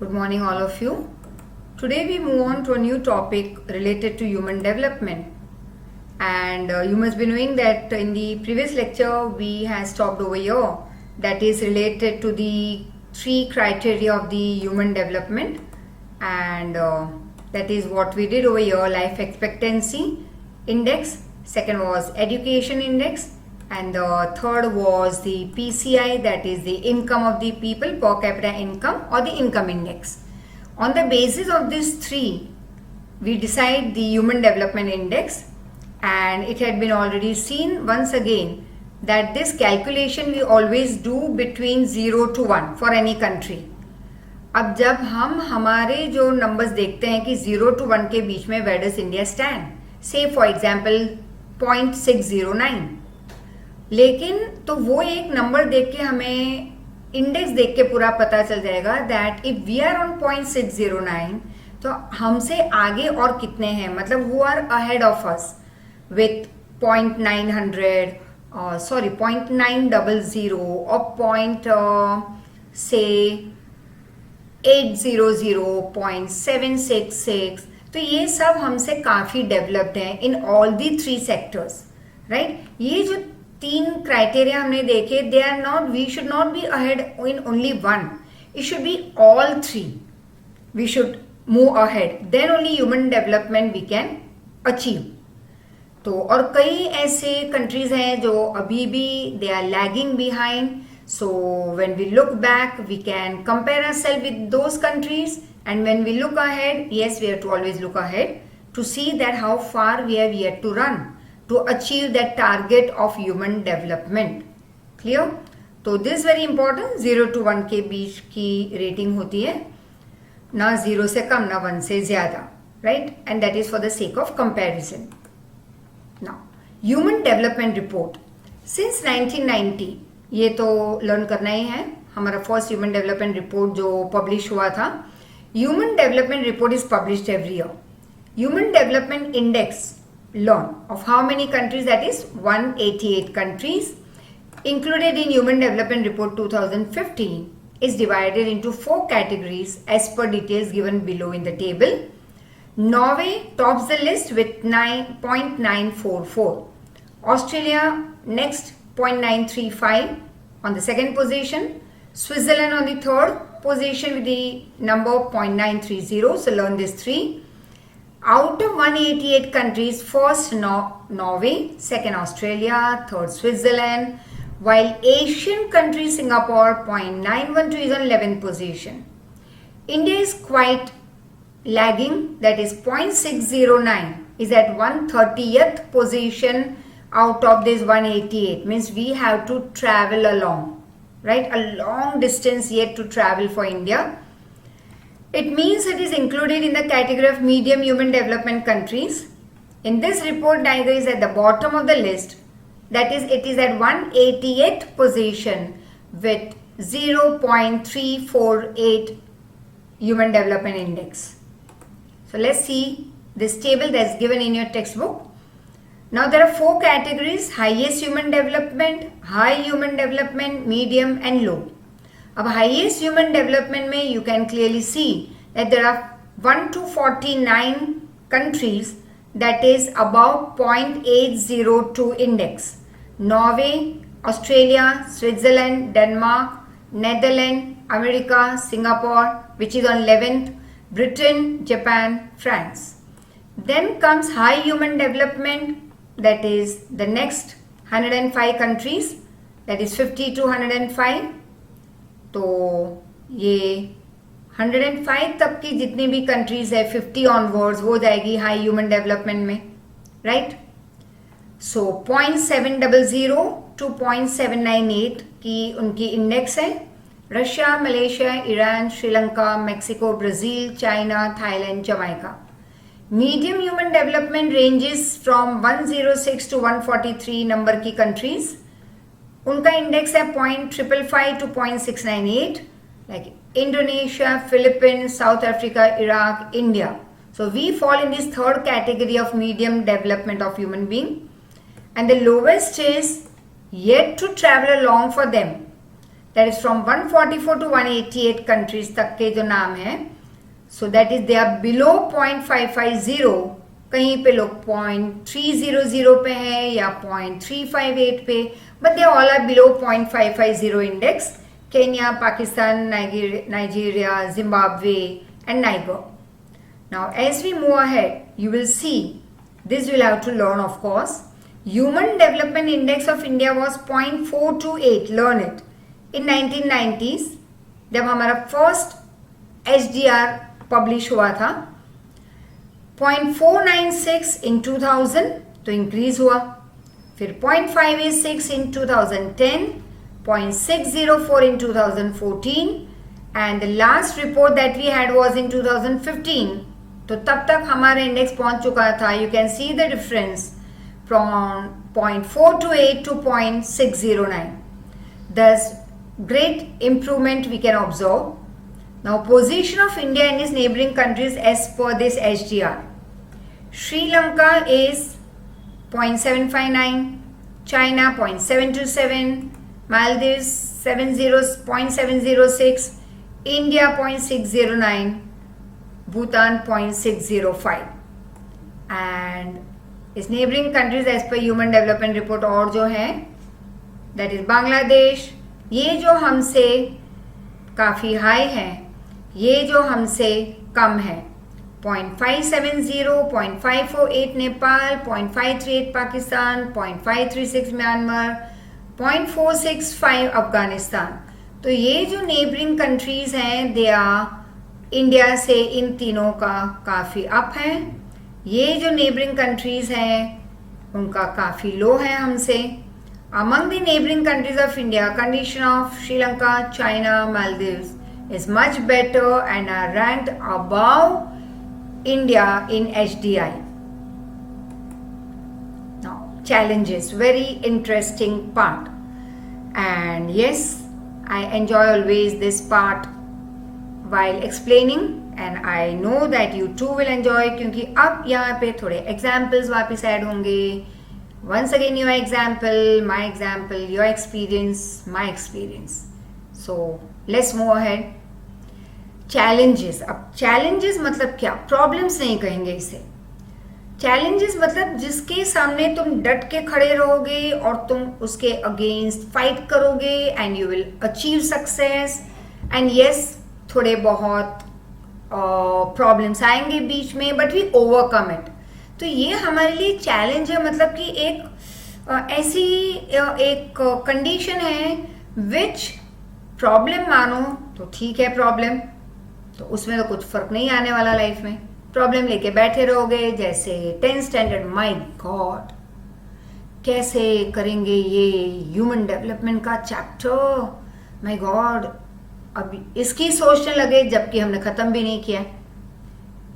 Good morning, all of you. Today we move on to a new topic related to human development. And you must be knowing that in the previous lecture we have stopped over here, that is related to the three criteria of the human development, and that is what we did over here: life expectancy index, second was education index, and the third was the PCI, that is the income of the people, per capita income, or the income index. On the basis of these three, we decide the human development index, and it had been already seen once again that this calculation we always do between 0 to 1 for any country. अब जब हम हमारे जो numbers देखते हैं कि 0 to 1 के बीच में where does India stand, say for example 0.609, लेकिन तो वो एक नंबर देख के हमें इंडेक्स देख के पूरा पता चल जाएगा that if we are on 0.609 तो हमसे आगे और कितने हैं, मतलब who are ahead of us with 0.900 0.900 और say 800, 0.766, तो ये सब हमसे काफी डेवलप्ड हैं in all the three sectors, right. ये जो तीन क्राइटेरिया हमने देखे, they are not, we should not be ahead in only one, it should be all three. We should move ahead, then only human development we can achieve. तो और कई ऐसे countries हैं जो अभी भी they are lagging behind. So when we look back, we can compare ourselves with those countries, and when we look ahead, yes, we have to always look ahead to see that how far we have yet to run to achieve that target of human development. Clear? तो this very important, 0 to 1 के बीच की rating होती है, ना 0 से कम ना 1 से ज़्यादा, right? And that is for the sake of comparison. Now, Human Development Report. Since 1990, ये तो लर्न करना ही है, हमारा फर्स्ट ह्यूमन डेवलपमेंट रिपोर्ट जो पब्लिश हुआ था. Human development report is published every year. Human development index learn of how many countries, that is 188 countries included in Human Development Report 2015 is divided into 4 categories as per details given below in the table. Norway tops the list with 9.944. Australia next 0.935 on the second position. Switzerland on the third position with the number 0.930. So learn these three. Out of 188 countries, first Norway, second Australia, third Switzerland, while Asian country Singapore 0.912 is on 11th position. India is quite lagging, that is 0.609 is at 130th position out of this 188, means we have to travel along, right? A long distance yet to travel for India. It means it is included in the category of medium human development countries. In this report, Nigeria is at the bottom of the list, that is it is at 188th position with 0.348 human development index. So let's see this table that's given in your textbook. Now there are 4 categories: highest human development, high human development, medium and low. अब highest human development में you can clearly see that there are 1 to 49 countries that is above 0.802 index. Norway, Australia, Switzerland, Denmark, Netherlands, America, Singapore, which is on 11th, Britain, Japan, France. Then comes high human development, that is the next 105 countries, that is 50 to 105. तो ये 105 तक की जितनी भी countries है 50 onwards वो जाएगी high human development में, राइट. सो 0.700 टू 0.798 की उनकी इंडेक्स है. Russia, Malaysia, Iran, Sri Lanka, Mexico, Brazil, China, Thailand, Jamaica. Medium human development ranges from 106 to 143 number की कंट्रीज, उनका इंडेक्स है 0.555 to 0.698, like Indonesia, Philippines, South Africa, Iraq, India. So we fall in this third category of medium development of human being, and the lowest is yet to travel along for them. That is from 144 to 188 countries तक के जो नाम है, so that is they are below 0.550, कहीं पे लोग 0.300 पे हैं या 0.358 पे, but they all are below 0.550 index. Kenya, Pakistan, Nigeria, Zimbabwe and Niger. Now as we move ahead, you will see, this you will have to learn of course. Human Development Index of India was 0.428, learn it. In 1990s, जब हमारा first HDR publish हुआ था, 0.496 in 2000, तो increase हुआ, फिर 0.586 in 2010, 0.604 in 2014, and the last report that we had was in 2015. तो तब तक हमारा इंडेक्स पहुंच चुका था. You can see the difference from 0.428 to 0.609. Thus, great improvement we can observe. Now, position of India and its neighboring countries as per this HDR. Sri Lanka is 0.759, China 0.727, Maldives 0.706, India 0.609, Bhutan 0.605, and इस neighboring countries as per Human Development Report और जो है that is Bangladesh, ये जो हमसे काफ़ी high है, ये जो हमसे कम है, 0.570, 0.548 नेपाल, 0.538 पाकिस्तान, 0.536 म्यांमार, 0.465 अफगानिस्तान. तो ये जो नेबरिंग कंट्रीज हैं दे आर इंडिया से इन तीनों का काफ़ी अप है. ये जो नेबरिंग कंट्रीज हैं उनका काफ़ी लो है हमसे. Among the neighbouring countries of India, condition of Sri Lanka, China, Maldives is much better and are ranked above India in HDI. Now, challenges, very interesting part. And yes, I enjoy always this part while explaining, and I know that you too will enjoy, क्योंकि अब यहाँ पे थोड़े examples वापस add होंगे. Once again your example, my example, your experience, my experience. So let's move ahead. Challenges. अब challenges मतलब क्या? Problems नहीं कहेंगे इसे. Challenges मतलब जिसके सामने तुम डट के खड़े रहोगे और तुम उसके अगेंस्ट फाइट करोगे and you will achieve success. And yes, थोड़े बहुत प्रॉब्लम्स आएंगे बीच में, बट वी ओवरकम इट. तो ये हमारे लिए चैलेंज है, मतलब कि एक ऐसी एक कंडीशन है विच प्रॉब्लम मानो तो ठीक है, प्रॉब्लम तो उसमें तो कुछ फर्क नहीं आने वाला लाइफ में. प्रॉब्लम लेके बैठे रहोगे, जैसे 10th स्टैंडर्ड, माय गॉड कैसे करेंगे ये ह्यूमन डेवलपमेंट का चैप्टर, माय गॉड अभी इसकी सोचने लगे जबकि हमने ख़त्म भी नहीं किया.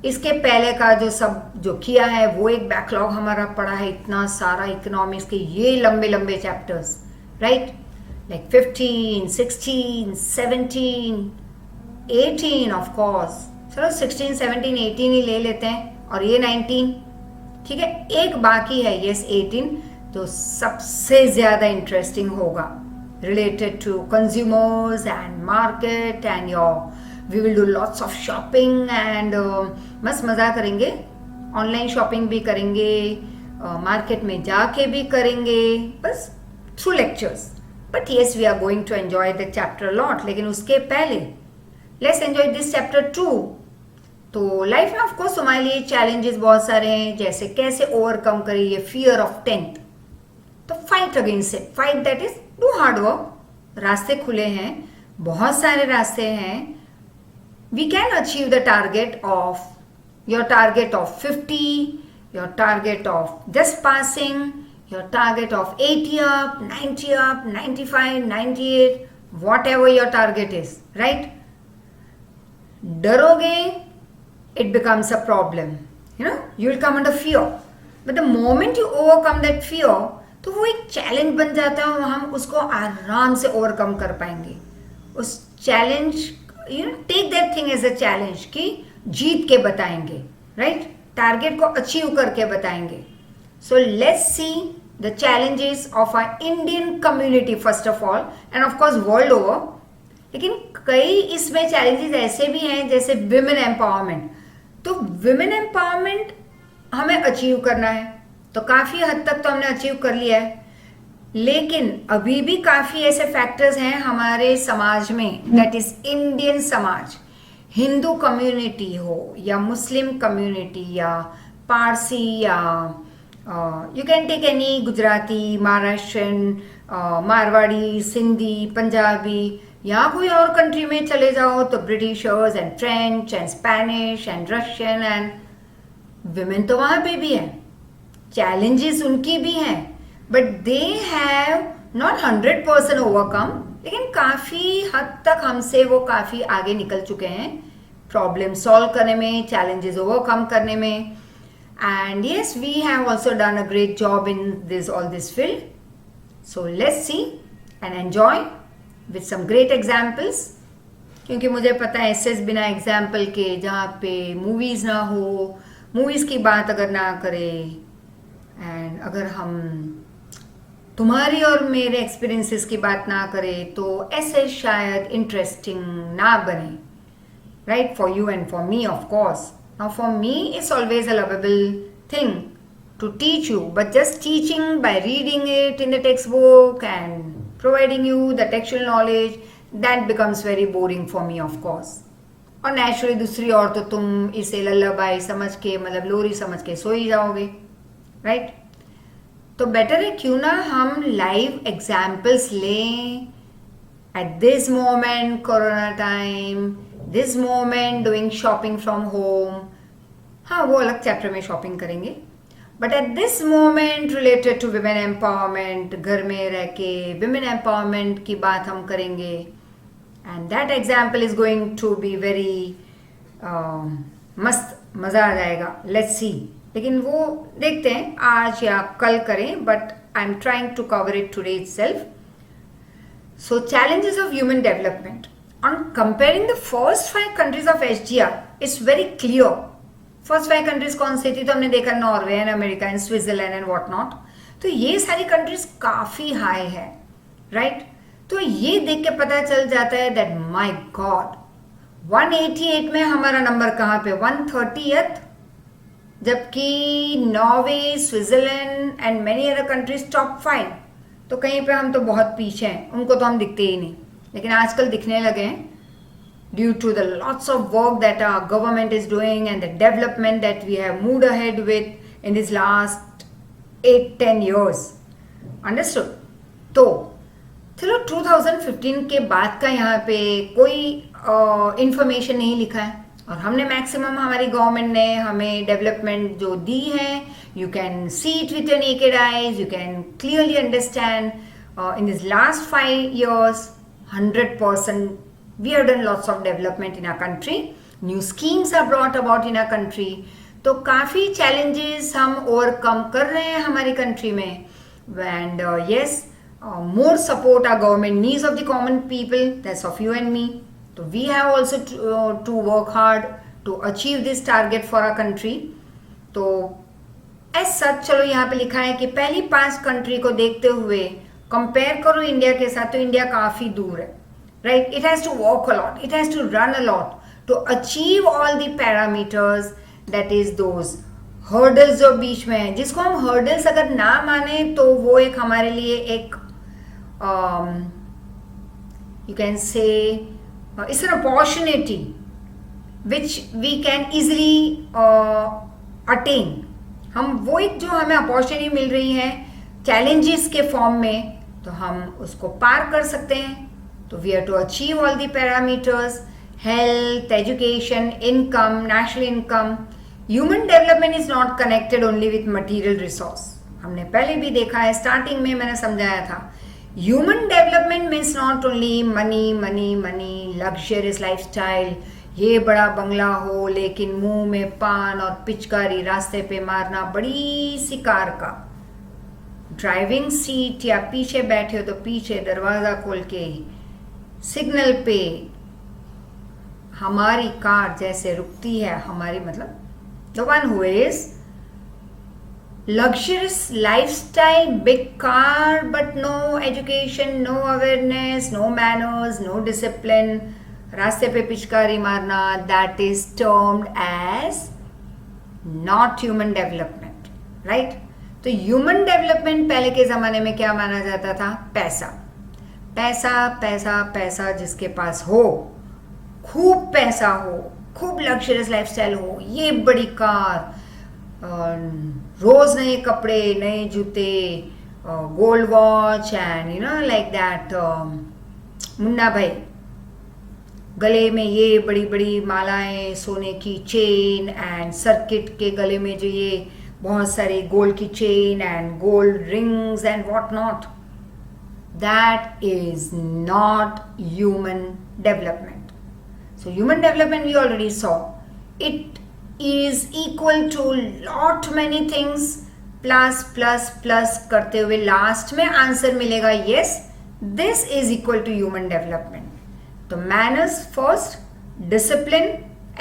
इसके पहले का जो सब जो किया है वो एक बैकलॉग हमारा पड़ा है, इतना सारा इकोनॉमिक्स के ये लंबे लंबे chapters, right, like 15, 16, 17, 18 of course. चलो 16, 17, 18 ही ले लेते हैं, और ये 19, ठीक है. एक बाकी है, यस 18, तो सबसे ज़्यादा इंटरेस्टिंग होगा, related to consumers and market and we will do lots of shopping and मस्त मज़ा करेंगे. ऑनलाइन शॉपिंग भी करेंगे, मार्केट में जाके भी करेंगे, बस through lectures. But yes we are going to enjoy the chapter lot. लेकिन उसके पहले लेट्स एंजॉय दिस चैप्टर 2. तो लाइफ में ऑफकोर्स तुम्हारे लिए चैलेंजेस बहुत सारे हैं, जैसे कैसे ओवरकम करें ये फियर ऑफ 10th. तो fight against it, fight that is do hard work. रास्ते खुले हैं, बहुत सारे रास्ते हैं. We can achieve the target of your target of 50, your target of just passing, your target of 80 up, 90 up, 95, 98, whatever your target is, right? डरोगे, it becomes a problem. You will come under fear. But the moment you overcome that fear, तो वो एक challenge बन जाता है और हम उसको आराम से ओवरकम कर पाएंगे. उस challenge, take that thing as a challenge कि जीत के बताएंगे, राइट, टारगेट को अचीव करके बताएंगे. सो let's see the challenges of our Indian community first of all, and of course world over. लेकिन कई इसमें चैलेंजेस ऐसे भी हैं जैसे विमेन एम्पावरमेंट। तो विमेन एम्पावरमेंट हमें अचीव करना है, तो काफ़ी हद तक तो हमने अचीव कर लिया है, लेकिन अभी भी काफ़ी ऐसे फैक्टर्स हैं हमारे समाज में, दैट इज इंडियन समाज, हिंदू कम्युनिटी हो या मुस्लिम कम्युनिटी या पारसी या you can take any Gujarati, Maharashtrian, Marwari, Sindhi, Punjabi, या कोई और कंट्री में चले जाओ तो Britishers and French and Spanish and Russian and women तो वहाँ पे भी हैं, चैलेंजेस उनकी भी हैं, but they have not 100% overcome, लेकिन काफ़ी हद तक हमसे वो काफ़ी आगे निकल चुके हैं प्रॉब्लम सॉल्व करने में, चैलेंजेस ओवरकम करने में। And yes, we have also done a great job in this all this field. So let's see and enjoy with some great examples, क्योंकि मुझे पता है ऐसे बिना एग्जाम्पल के जहाँ पे मूवीज़ ना हो, मूवीज़ की बात अगर ना करे, एंड अगर हम तुम्हारी और मेरे एक्सपीरियंसेस की बात ना करें तो ऐसे शायद इंटरेस्टिंग ना बने, right, for you and for me of course. Now for me it's always a lovable thing to teach you, but just teaching by reading it in the textbook and providing you the textual knowledge, that becomes very boring for me of course. और naturally दूसरी और तो तुम इसे लल्लाबाई समझ के, मतलब लोरी समझ के सो ही जाओगे, राइट? तो बेटर है क्यों ना हम लाइव एग्जाम्पल्स लें at this moment, corona time, this moment doing shopping from home. हाँ, वो अलग चैप्टर में शॉपिंग करेंगे, but at this moment related to women empowerment, घर में रह के विमेन एम्पावरमेंट की बात हम करेंगे, and that example is going to be very मस्त, मज़ा आ जाएगा। लेट्स सी, लेकिन वो देखते हैं आज या कल करें, but I am trying to cover it today itself. So challenges of human development on comparing the first 5 countries of SDR is very clear. First 5 countries कौन सी थी? तो हमने देखा Norway and America and Switzerland and what not. तो ये सारी countries काफी हाई है, राइट? तो ये देख के पता चल जाता है दैट माय गॉड 188 में हमारा नंबर कहाँ पे, 130th, जबकि Norway, Switzerland and many other countries top 5। तो कहीं पे हम तो बहुत पीछे हैं, उनको तो हम दिखते ही नहीं, लेकिन आजकल दिखने लगे हैं due to the lots of work that our government is doing and the development that we have moved ahead with in these last 8-10 years. Understood? तो चलो 2015 के बाद का यहाँ पे कोई इंफॉर्मेशन नहीं लिखा है, और हमने मैक्सिमम, हमारी गवर्नमेंट ने हमें डेवलपमेंट जो दी है, you can see it with your naked eyes, you can clearly understand in this last 5 years 100% we have done lots of development in our country, new schemes are brought about in our country। तो काफ़ी challenges हम overcome कर रहे हैं हमारी country में, and yes, more support our government needs of the common people, that's of you and me। तो we have also to work hard to achieve this target for our country। तो as such चलो यहाँ पे लिखा है कि पहली 5 country को देखते हुए कंपेयर करो इंडिया के साथ, तो इंडिया काफ़ी दूर है, right? It has to walk a lot, it has to run a lot to achieve all the parameters, that is those hurdles जो बीच में है, जिसको हम hurdles अगर ना माने तो वो एक हमारे लिए एक you can say it's an opportunity which we can easily attain। हम वो एक जो हमें अपॉर्चुनिटी मिल रही है चैलेंजेस के फॉर्म में, तो हम उसको पार कर सकते हैं। तो we have to achieve all the parameters, health, education, income, national income। Human development is not connected only with material resource। हमने पहले भी देखा है, स्टार्टिंग में मैंने समझाया था, human development means not only money, money, money, luxurious lifestyle, ये बड़ा बंगला हो लेकिन मुंह में पान और पिचकारी रास्ते पे मारना बड़ी सी कार का, ड्राइविंग सीट या पीछे बैठे हो तो पीछे दरवाजा खोल के सिग्नल पे हमारी कार जैसे रुकती है, हमारी मतलब the one who is luxurious lifestyle, big car, but no education, no awareness, no manners, no discipline, रास्ते पे पिचकारी मारना, that is termed as not human development, right? तो ह्यूमन डेवलपमेंट पहले के ज़माने में क्या माना जाता था? पैसा पैसा पैसा पैसा, जिसके पास हो, खूब पैसा हो, खूब लग्जरियस लाइफस्टाइल हो, ये बड़ी कार, रोज नए कपड़े, नए जूते, gold watch and you know like that, Munna भाई गले में ये बड़ी बड़ी मालाएं, सोने की चेन एंड सर्किट के गले में जो ये बहुत सारे गोल्ड की chain and gold rings and what not. That is not human development. So human development we already saw. It is equal to lot many things plus plus plus करते हुए लास्ट में आंसर मिलेगा yes, this is equal to human development. तो manners first, discipline,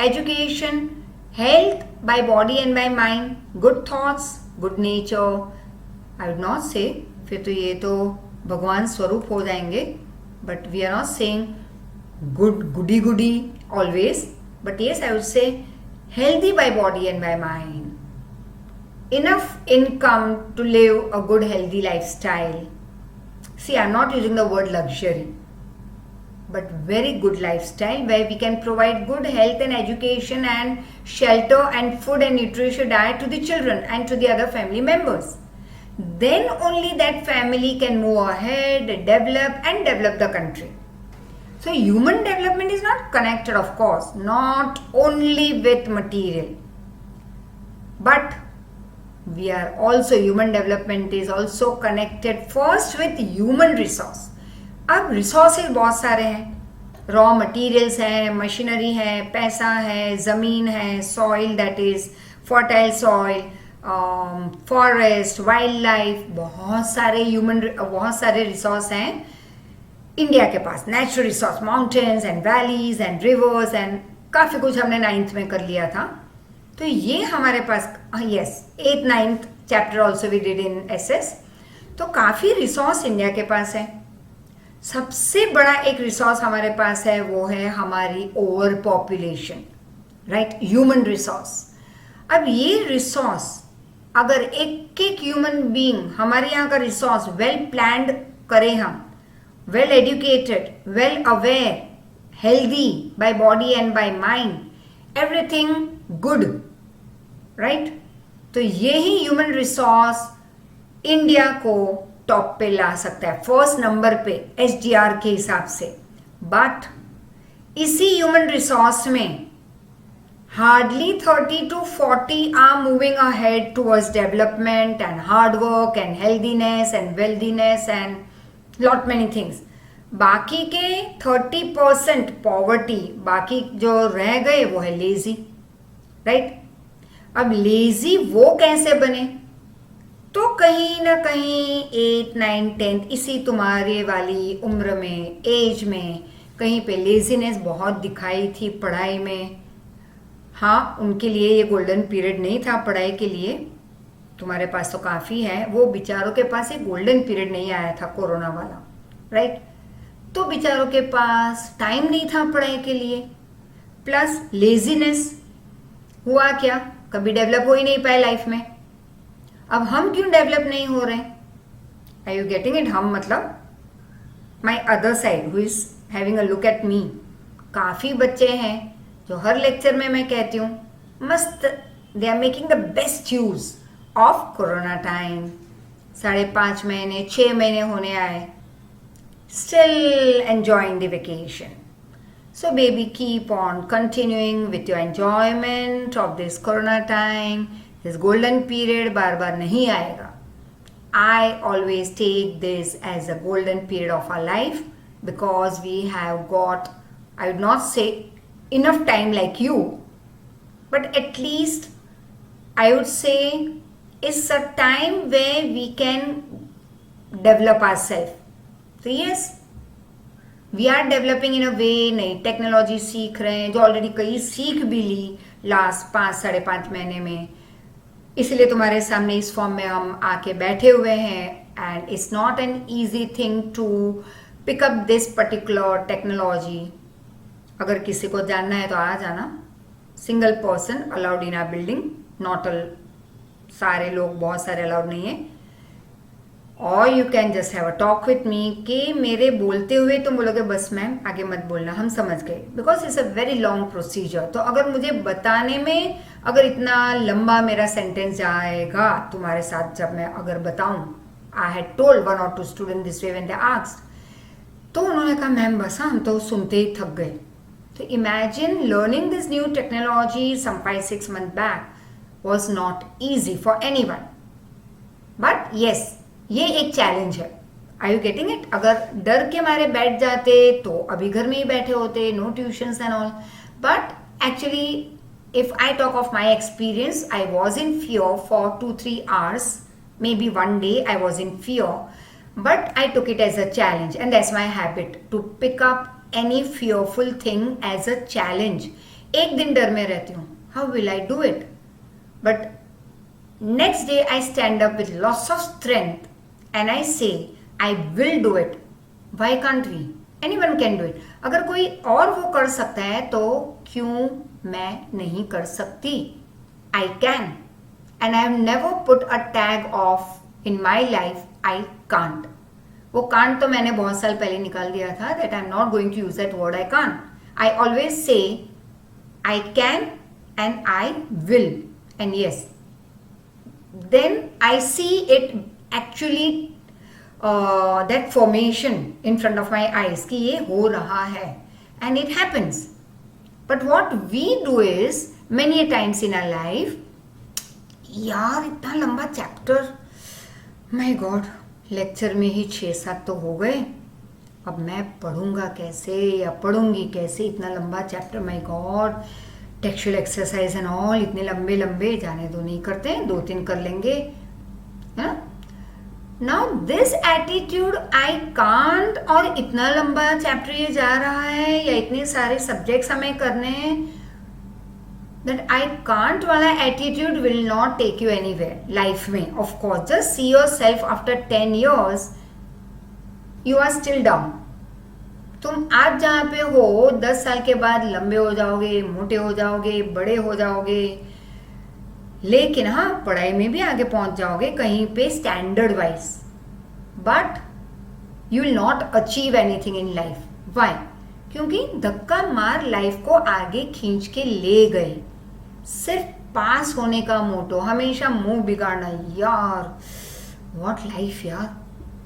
education, health by body and by mind, good thoughts, good nature. I would not say फिर तो ये तो भगवान स्वरूप हो जाएंगे, but we are not saying goody goody always, but yes, I would say healthy by body and by mind, enough income to live a good healthy lifestyle. See, I'm not using the word luxury, but very good lifestyle where we can provide good health and education and shelter and food and nutritious diet to the children and to the other family members. Then only that family can move ahead, develop the country. So human development is not connected, of course, not only with material, but we are also, human development is also connected first with human resource. अब resources बहुत सारे हैं, raw materials हैं, machinery है, पैसा है, ज़मीन है, soil that is fertile soil, forest, wild life, बहुत सारे रिसोर्स हैं इंडिया के पास. Natural resource, mountains and valleys and rivers and काफ़ी कुछ हमने 9th में कर लिया था. तो ये हमारे पास, yes 8th 9th chapter also we did in SS. तो काफ़ी रिसोर्स इंडिया के पास है. सबसे बड़ा एक रिसोर्स हमारे पास है, वो है हमारी over population, right, human resource. अब ये रिसोर्स अगर एक एक ह्यूमन बीइंग हमारे यहाँ का रिसोर्स वेल प्लान्ड करें हम, well educated, well aware, healthy by body and by mind, everything good, right? तो यही ह्यूमन रिसोर्स इंडिया को टॉप पे ला सकता है, फर्स्ट नंबर पे एसडीआर के हिसाब से. बट इसी ह्यूमन रिसोर्स में hardly 30 to 40 are moving ahead towards development and hard work and healthiness and wealthiness and lot many things. बाकी के 30% पॉवर्टी, बाकी जो रह गए वो है लेजी, राइट. अब लेजी वो कैसे बने? तो कहीं ना कहीं 8th 9th 10th इसी तुम्हारे वाली उम्र में, एज में कहीं पे लेजीनेस बहुत दिखाई थी पढ़ाई में. हाँ, उनके लिए ये गोल्डन पीरियड नहीं था पढ़ाई के लिए, तुम्हारे पास तो काफ़ी है. वो बेचारों के पास एक गोल्डन पीरियड नहीं आया था, कोरोना वाला, राइट. तो बेचारों के पास टाइम नहीं था पढ़ाई के लिए, प्लस लेजीनेस. हुआ क्या, कभी डेवलप हो ही नहीं पाए लाइफ में. अब हम क्यों डेवलप नहीं हो रहे? Are you getting it? हम मतलब my other side who is having a look at me. काफ़ी बच्चे हैं जो हर लेक्चर में मैं कहती हूँ मस्त, they are making the best use of corona time. 5.5 महीने 6 महीने होने आए, still enjoying the vacation. So baby, keep on continuing with your enjoyment of this corona time. This golden period बार बार नहीं आएगा. I always take this as a golden period of our life because we have got, I would not say enough time like you, but at least I would say it's a time where we can develop ourselves. So yes, we are developing in a way. नई technology सीख रहे हैं, जो already कई सीख भी ली last 5 साढ़े 5 महीने में. इसलिए तुम्हारे सामने इस फॉर्म में हम आके बैठे हुए हैं, and it's not an easy thing to pick up this particular technology. अगर किसी को जानना है तो आ जाना. Single person allowed in our building, not सारे लोग, बहुत सारे अलाउड नहीं है. और you can just have a talk with me कि मेरे बोलते हुए तुम बोलोगे बस मैम आगे मत बोलना, हम समझ गए, because it's a very long procedure. तो अगर मुझे बताने में अगर इतना लंबा मेरा सेंटेंस जाएगा तुम्हारे साथ, जब मैं अगर बताऊं, I had told 1 or 2 student this way when they asked, तो उन्होंने कहा मैम बस हम तो सुनते ही थक गए. तो imagine learning this new technology some 5-6 months back was not easy for anyone. But yes, ये एक चैलेंज है. Are you getting it? अगर डर के मारे बैठ जाते तो अभी घर में ही बैठे होते, no tuitions and all. But actually if I talk of my experience, I was in fear for 2-3 hours, maybe one day I was in fear, but I took it as a challenge, and that's my habit, to pick up any fearful thing as a challenge. एक दिन डर में रहती हूँ, how will I do it? But next day I stand up with lots of strength and I say I will do it. Why can't we? Anyone can do it. अगर कोई और वो कर सकता है तो क्यों मैं नहीं कर सकती? I can. And I have never put a tag of in my life I can't. वो can't तो मैंने बहुत साल पहले निकाल दिया था, that I am not going to use that word I can't. I always say I can and I will. And yes, then I see it actually that formation in front of my eyes कि ये हो रहा है, and it happens. But what we do is many a times in our life, यार इतना लंबा chapter, my God lecture में ही 6-7 तो हो गए, अब मैं पढ़ूंगा कैसे या पढ़ूंगी कैसे इतना लंबा chapter, my God textual exercise and all, इतने लंबे लंबे जाने दो, नहीं करते हैं, 2-3 कर लेंगे. Now this attitude I can't, और इतना लंबा चैप्टर ये जा रहा है या इतने सारे सब्जेक्ट्स हमें करने हैं, that I can't वाला attitude will not take you anywhere life में. Of course, just see yourself after 10 years, you are still down. तुम आज जहाँ पे हो 10 साल के बाद लंबे हो जाओगे, मोटे हो जाओगे, बड़े हो जाओगे, लेकिन हाँ पढ़ाई में भी आगे पहुंच जाओगे कहीं पे standard wise, but you will not achieve anything in life. Why? क्योंकि धक्का मार लाइफ को आगे खींच के ले गए. सिर्फ पास होने का मोटो, हमेशा मुंह बिगाड़ना, यार व्हाट लाइफ यार,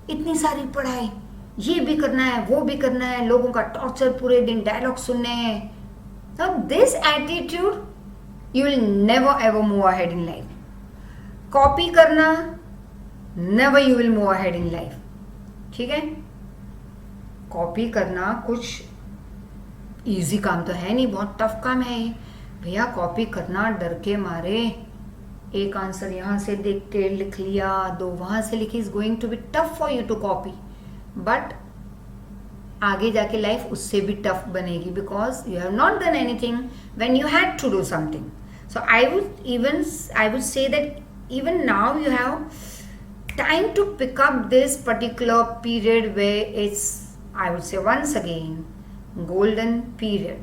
इतनी सारी पढ़ाई, ये भी करना है वो भी करना है, लोगों का टॉर्चर, पूरे दिन डायलॉग सुनने हैं. तो this attitude you will never ever move ahead in life. Copy करना, never you will move ahead in life. ठीक है, कॉपी करना कुछ इजी काम तो है नहीं, बहुत टफ काम है ये भैया. कॉपी करना डर के मारे, एक आंसर यहाँ से देख के लिख लिया, 2 वहां से लिखी, is going to be tough for you to copy. But आगे जाके लाइफ उससे भी टफ बनेगी, because you have not done anything when you had to do something. So I would say that even now you have time to pick up this particular period way it's, I would say once again, golden period,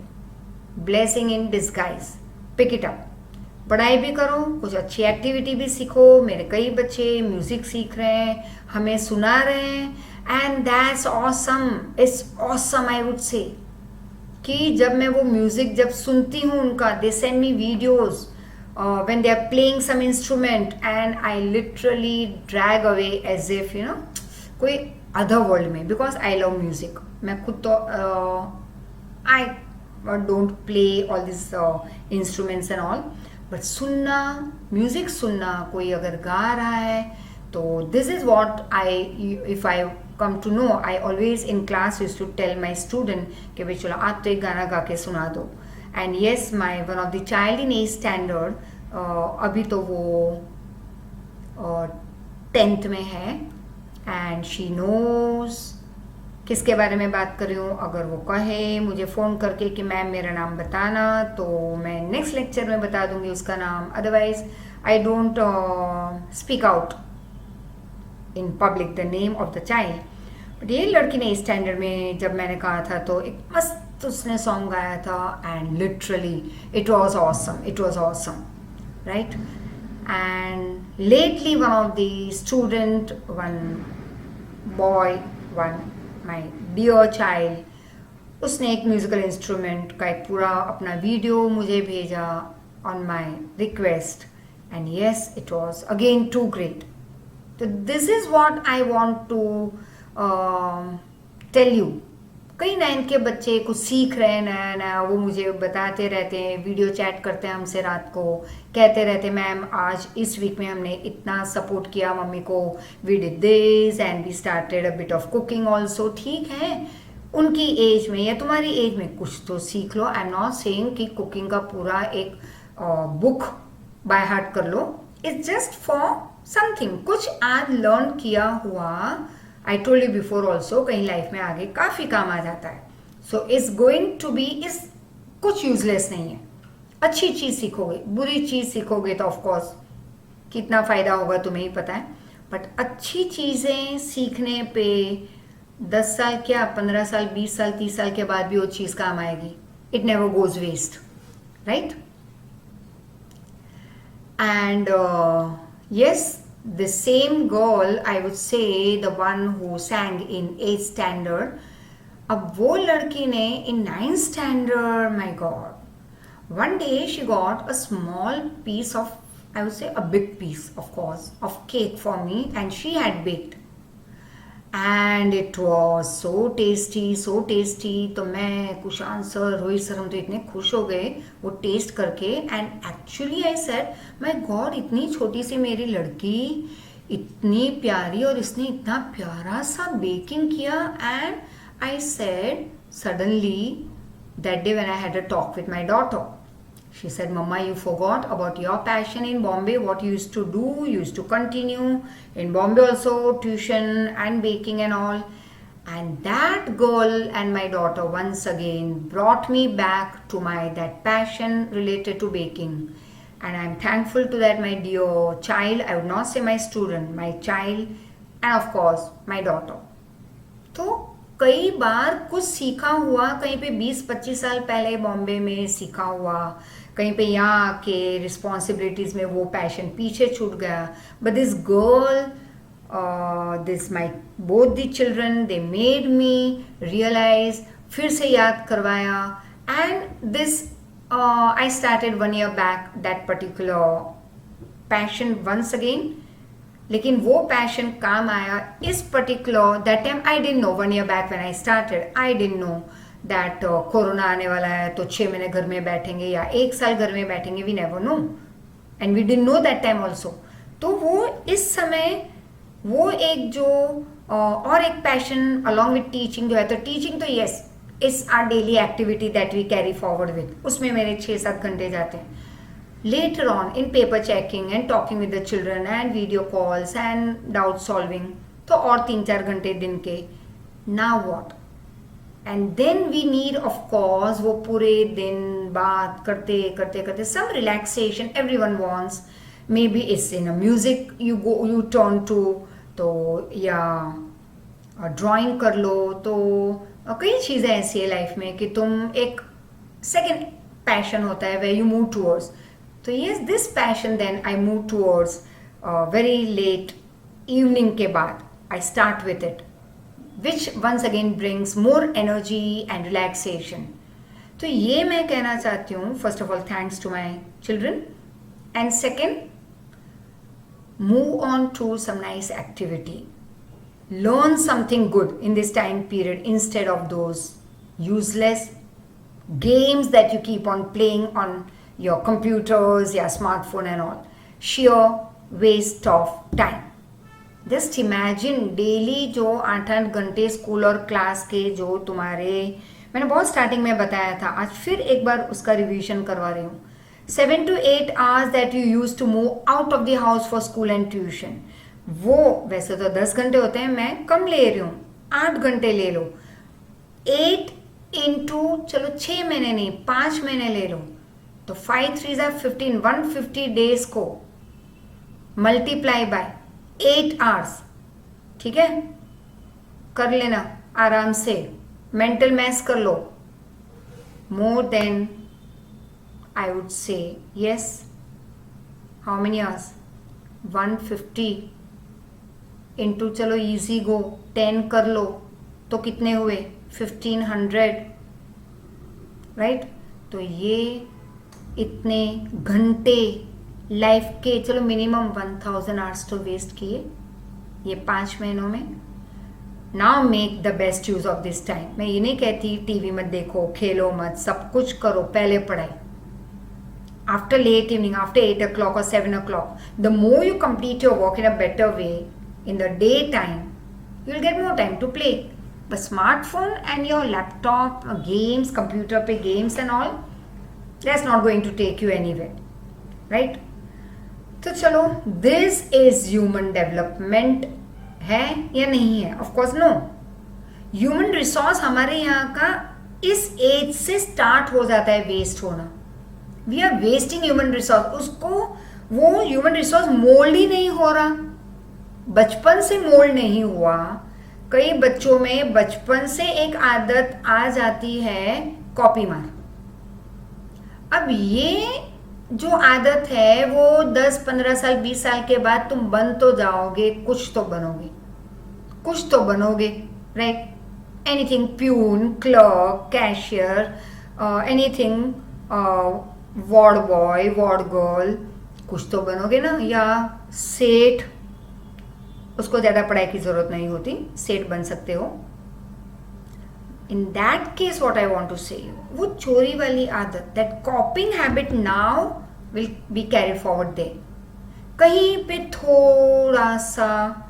blessing in disguise. Pick it up. पढ़ाई भी करो, कुछ अच्छी activity भी सीखो. मेरे कई बच्चे म्यूजिक सीख रहे हैं, हमें सुना रहे हैं, and that's awesome. It's awesome I would से कि जब मैं वो म्यूजिक जब सुनती हूँ उनका, they send me videos when they are playing some instrument, and I literally drag away as if you know कोई अदर वर्ल्ड में, बिकॉज आई लव म्यूजिक. मैं खुद तो I don't play all this instruments and all, but सुनना, music सुनना, कोई अगर गा रहा है तो this is what I, if I come to know, I always in class use to tell my student कि भाई चलो आज तो एक गाना गा के सुना दो. And yes, my one of the child in 8th standard, अभी तो वो 10th में है, एंड शी नोज किसके बारे में बात कर रही हूँ. अगर वो कहे मुझे फ़ोन करके कि मैम मेरा नाम बताना, तो मैं नेक्स्ट लेक्चर में बता दूंगी उसका नाम. Otherwise I don't speak out in public the name of the child. But ये लड़की ने स्टैंडर्ड में जब मैंने कहा था तो एक मस्त उसने सॉन्ग गाया था and literally it was awesome right. And lately one of the student, one boy, one my dear child, उसने एक म्यूजिकल इंस्ट्रूमेंट का एक पूरा अपना वीडियो मुझे भेजा on my request and yes it was again too great. तो this is what I want to tell you. कई 9th के बच्चे कुछ सीख रहे हैं नया नया, वो मुझे बताते रहते हैं, वीडियो चैट करते हैं हमसे रात को, कहते रहते मैम आज इस वीक में हमने इतना सपोर्ट किया मम्मी को, we did this and we started a bit of cooking also. ठीक है, उनकी एज में या तुम्हारी एज में कुछ तो सीख लो. आई एम नॉट सेइंग कि कुकिंग का पूरा एक बुक बाय हार्ट कर लो. इट्स जस्ट फॉर समथिंग, कुछ आज लर्न किया हुआ, I told you before also, कहीं लाइफ में आगे काफ़ी काम आ जाता है. So is going to be is कुछ यूजलेस नहीं है. अच्छी चीज़ सीखोगे, बुरी चीज़ सीखोगे तो ऑफकोर्स कितना फ़ायदा होगा तुम्हें ही पता है. बट अच्छी चीज़ें सीखने पे 10 साल क्या 15 साल 20 साल 30 साल के बाद भी वो चीज़ काम आएगी. It never goes waste, right. And yes, the same girl, I would say the one who sang in 8th standard, अब वो लड़की ने in 9th standard, my god, one day she got a small piece of, I would say a big piece of course, of cake for me and she had baked and it was so tasty. तो मैं, Kushan sir, Rohit sir, हम तो इतने खुश हो गए वो test करके. And actually I said my God, इतनी छोटी सी मेरी लड़की इतनी प्यारी और इसने इतना प्यारा सा बेकिंग किया. And I said suddenly that day when I had a talk with my daughter, she said, Mama, you forgot about your passion in Bombay, what you used to do, you used to continue in Bombay also, tuition and baking and all. And that girl and my daughter once again brought me back to my that passion related to baking. And I'm thankful to that, my dear child. I would not say my student, my child, and of course my daughter. तो कई बार कुछ सीखा हुआ कहीं पे 20-25 साल पहले बॉम्बे में सीखा हुआ, कहीं पे यहाँ आके रिस्पॉन्सिबिलिटीज में वो पैशन पीछे छूट गया. But this girl, this my both the children, they made me realize, फिर से याद करवाया. And this I started 1 year back that particular passion once again. लेकिन वो पैशन काम आया इस particular that time. I didn't know 1 year back when I started, I didn't know that corona आने वाला है तो 6 महीने घर में बैठेंगे या 1 साल घर में बैठेंगे. We never know and we didn't know that time also. तो वो इस समय वो एक जो और एक पैशन अलॉन्ग विथ टीचिंग जो है, तो टीचिंग तो yes it's our daily activity that we carry forward with, उसमें मेरे 6-7 घंटे जाते हैं. Later on in paper checking and talking with the children and video calls and doubt solving, तो और 3-4 घंटे दिन के. Now what? And then we need of course वो पूरे दिन बात करते करते करते some relaxation everyone wants. Maybe it's in a music you turn to, तो या ड्राइंग कर लो. तो कई चीज़ें ऐसी है लाइफ में कि तुम एक सेकेंड पैशन होता है where you move towards. So yes, this passion then I move towards very late evening के बाद I start with it, which once again brings more energy and relaxation. तो ये मैं कहना चाहती हूँ, first of all thanks to my children, and second move on to some nice activity, learn something good in this time period instead of those useless games that you keep on playing on your computers, your smartphone and all. Sheer waste of time. Just imagine daily जो 8-8 घंटे school और class के जो तुम्हारे, मैंने बहुत starting में बताया था, आज फिर एक बार उसका रिवीजन करवा रही हूँ. 7 to 8 hours that you used to move out of the house for school and tuition, वो वैसे तो 10 घंटे होते हैं, मैं कम ले रही हूँ, 8 घंटे ले लो. 8 into चलो 6 महीने नहीं 5 महीने ले लो, तो 5 3s are 15, 150 डेज को मल्टीप्लाई बाय 8 आवर्स, ठीक है, कर लेना आराम से, मेंटल मैथ्स कर लो. More than I would say yes, how many hours, 150 into, चलो इजी गो 10 कर लो तो कितने हुए, 1500, राइट. तो ये इतने घंटे लाइफ के, चलो मिनिमम 1000 आवर्स तो वेस्ट किए ये 5 महीनों में. Now make the best use of this time. मैं ये नहीं कहती टीवी मत देखो, खेलो मत, सब कुछ करो, पहले पढ़ाई. After late evening, after 8 o'clock or 7 o'clock, the more you complete your work in a better way in the daytime, you'll get more time to play. The smartphone and your laptop, games, computer पे games and all, that's not going to take you anywhere, right? तो चलो, this is human development है या नहीं है? Of course no. Human resource हमारे यहाँ का इस एज से स्टार्ट हो जाता है वेस्ट होना. We are wasting human resource. उसको वो ह्यूमन रिसोर्स मोल्ड ही नहीं हो रहा, बचपन से मोल्ड नहीं हुआ. कई बच्चों में बचपन से एक आदत आ जाती है कॉपी मार. अब ये जो आदत है वो 10, 15 साल, 20 साल के बाद तुम बन तो जाओगे, कुछ तो बनोगे, कुछ तो बनोगे, right. Anything, peon, clerk, cashier, anything, ward boy, ward girl, कुछ तो बनोगे ना. या सेठ, उसको ज़्यादा पढ़ाई की ज़रूरत नहीं होती, सेठ बन सकते हो. In that case what I want to say, वो चोरी वाली आदत, that copying habit now will be carry forward there. कहीं पे थोड़ा सा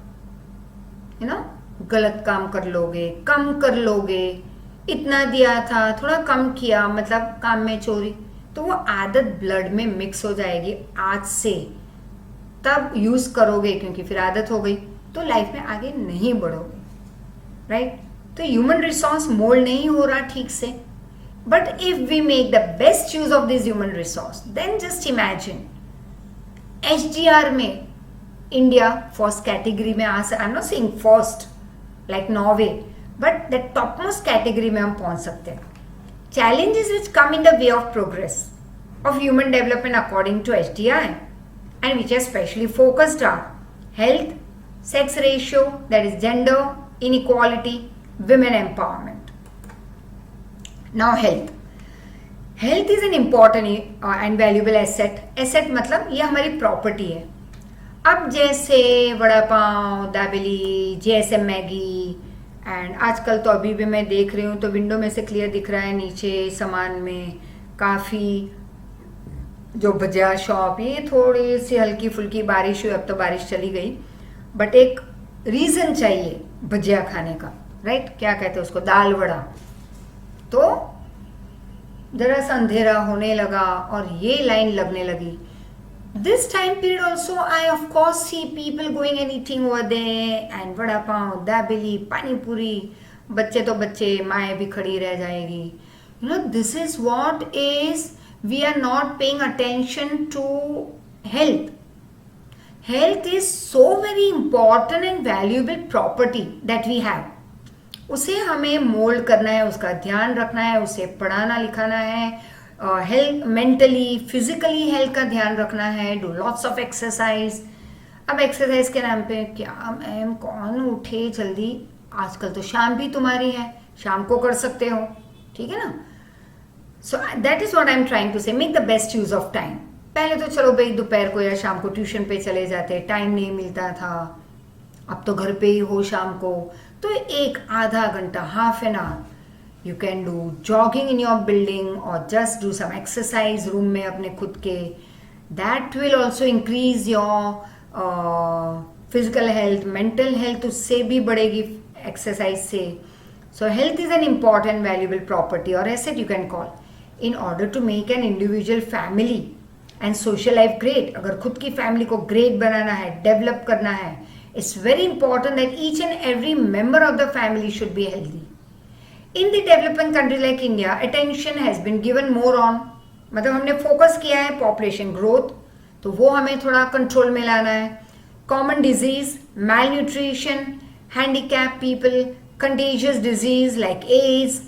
गलत काम कर लोगे, कम कर लोगे, इतना दिया था थोड़ा कम किया, मतलब काम में चोरी, तो वो आदत ब्लड में मिक्स हो जाएगी आज से. तब यूज करोगे क्योंकि फिर आदत हो गई, तो लाइफ में आगे नहीं बढ़ोगे, राइट. तो ह्यूमन रिसोर्स मोल्ड नहीं हो रहा ठीक से. But if we make the best use of this human resource, then just imagine HDR में इंडिया फर्स्ट कैटेगरी में I am not saying first like Norway, but the top most category में हम पहुंच सकते हैं. Challenges which come in the way of progress of human development according to HDI and which are specially focused are health, sex ratio, that is gender inequality, women empowerment. Now health. Health is an important and valuable asset. Asset मतलब ये हमारी property है. अब जैसे vada pav, dabeli, JSM Maggi, and आजकल तो अभी भी मैं देख रही हूँ तो विंडो में से क्लियर दिख रहा है नीचे सामान में काफ़ी जो भजिया शॉप, ये थोड़ी सी हल्की फुल्की बारिश हुई, अब तो बारिश चली गई, बट एक रीज़न चाहिए भजिया खाने का, राइट. क्या कहते हैं उसको, दाल वड़ा. तो जरा सा अंधेरा होने लगा और ये लाइन लगने लगी. This time period also, I of course see people going and eating over there, and vada pav, dabeli, pani puri. बच्चे तो बच्चे, माएँ भी खड़ी रह जाएगी. This is what is, we are not paying attention to health. Health is so very important and valuable property that we have. उसे हमें mould करना है, उसका ध्यान रखना है, उसे पढ़ाना लिखाना है, हेल्थ, मेंटली, फिजिकली हेल्थ का ध्यान रखना है. Do lots of exercise. अब एक्सरसाइज के नाम पे क्या मैम कौन उठे जल्दी, आजकल तो शाम भी तुम्हारी है, शाम को कर सकते हो, ठीक है ना. So that is what I am trying to say, make the best use of time. पहले तो चलो भाई दोपहर को या शाम को ट्यूशन पे चले जाते, टाइम नहीं मिलता था. अब तो घर पे ही हो शाम को, तो एक आधा घंटा, half an hour, you can do jogging in your building or just do some exercise room में अपने खुद के. that will also increase your physical health, mental health उससे भी बढ़ेगी exercise से. so health is an important valuable property or asset you can call. in order to make an individual family and social life great, अगर खुद की family को great बनाना है, develop करना है, it's very important that each and every member of the family should be healthy. In the developing country like India, attention has been given more on, मतलब हमने focus किया है पॉपुलेशन ग्रोथ, तो वो हमें थोड़ा कंट्रोल में लाना है. Common disease, malnutrition, handicap people, contagious disease like AIDS,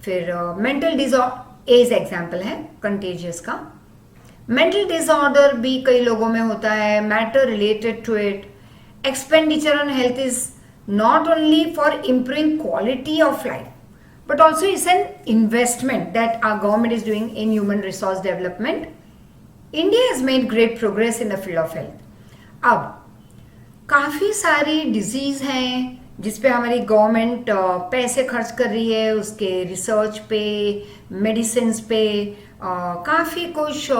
फिर मेंटल डिसऑर्डर, एड्स एग्जाम्पल है कंटेजियस का. मेंटल डिसऑर्डर भी कई लोगों में होता है, matter related to it. Expenditure on health is not only for improving quality of life but also it's an investment that our government is doing in human resource development. India has made great progress in the field of health. अब काफ़ी सारी disease हैं जिस पे हमारी government पैसे खर्च कर रही है, उसके रिसर्च पे, मेडिसिन पे, काफ़ी कुछ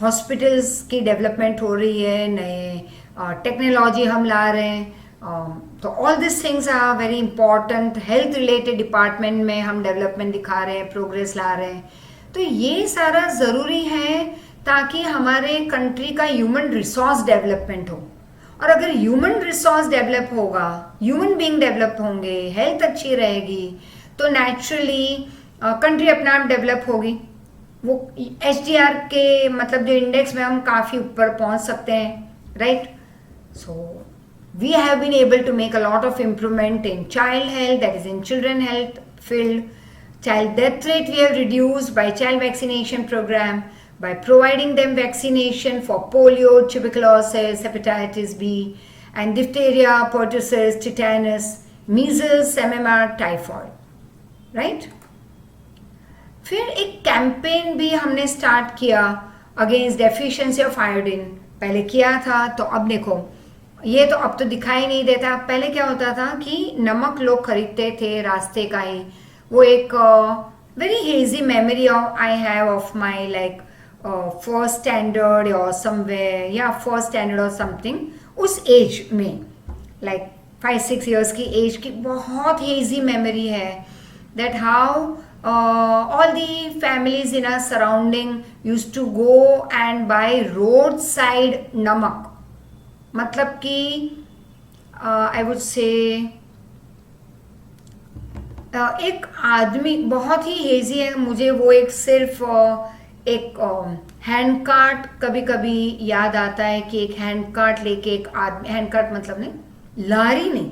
हॉस्पिटल्स की डेवलपमेंट हो रही है, नए टेक्नोलॉजी हम ला रहे हैं. तो all this things are very important. Health related department में हम डेवलपमेंट दिखा रहे हैं, प्रोग्रेस ला रहे हैं. तो ये सारा ज़रूरी है ताकि हमारे कंट्री का ह्यूमन रिसोर्स डेवलपमेंट हो. और अगर ह्यूमन रिसोर्स डेवलप होगा, ह्यूमन बीइंग डेवलप होंगे, हेल्थ अच्छी रहेगी, तो नेचुरली कंट्री अपने आप डेवलप होगी. वो HDR के मतलब जो इंडेक्स में हम काफ़ी ऊपर पहुंच सकते हैं, right. So we have been able to make a lot of improvement in child health, that is in children health field. Child death rate we have reduced by child vaccination program, by providing them vaccination for polio, tuberculosis, hepatitis B, and diphtheria, pertussis, tetanus, measles, MMR, typhoid, right. फिर एक campaign भी हमने start किया against deficiency of iodine. पहले किया था, तो अब देखो ये तो अब तो दिखाई नहीं देता. पहले क्या होता था कि नमक लोग खरीदते थे रास्ते का ही. वो एक very hazy memory I have of my like first standard और समवेयर, या फर्स्ट स्टैंडर्ड और समथिंग, उस एज में लाइक 5-6 years की एज की बहुत हेजी मेमोरी है. That how all the families in our surrounding used to go and buy roadside नमक. मतलब कि आई वुड से एक आदमी बहुत ही हेजी है, मुझे वो एक सिर्फ एक हैंड कार्ट कभी कभी याद आता है कि एक हैंड कार्ट लेके एक आदमी, हैंड कार्ट मतलब नहीं, लारी नहीं,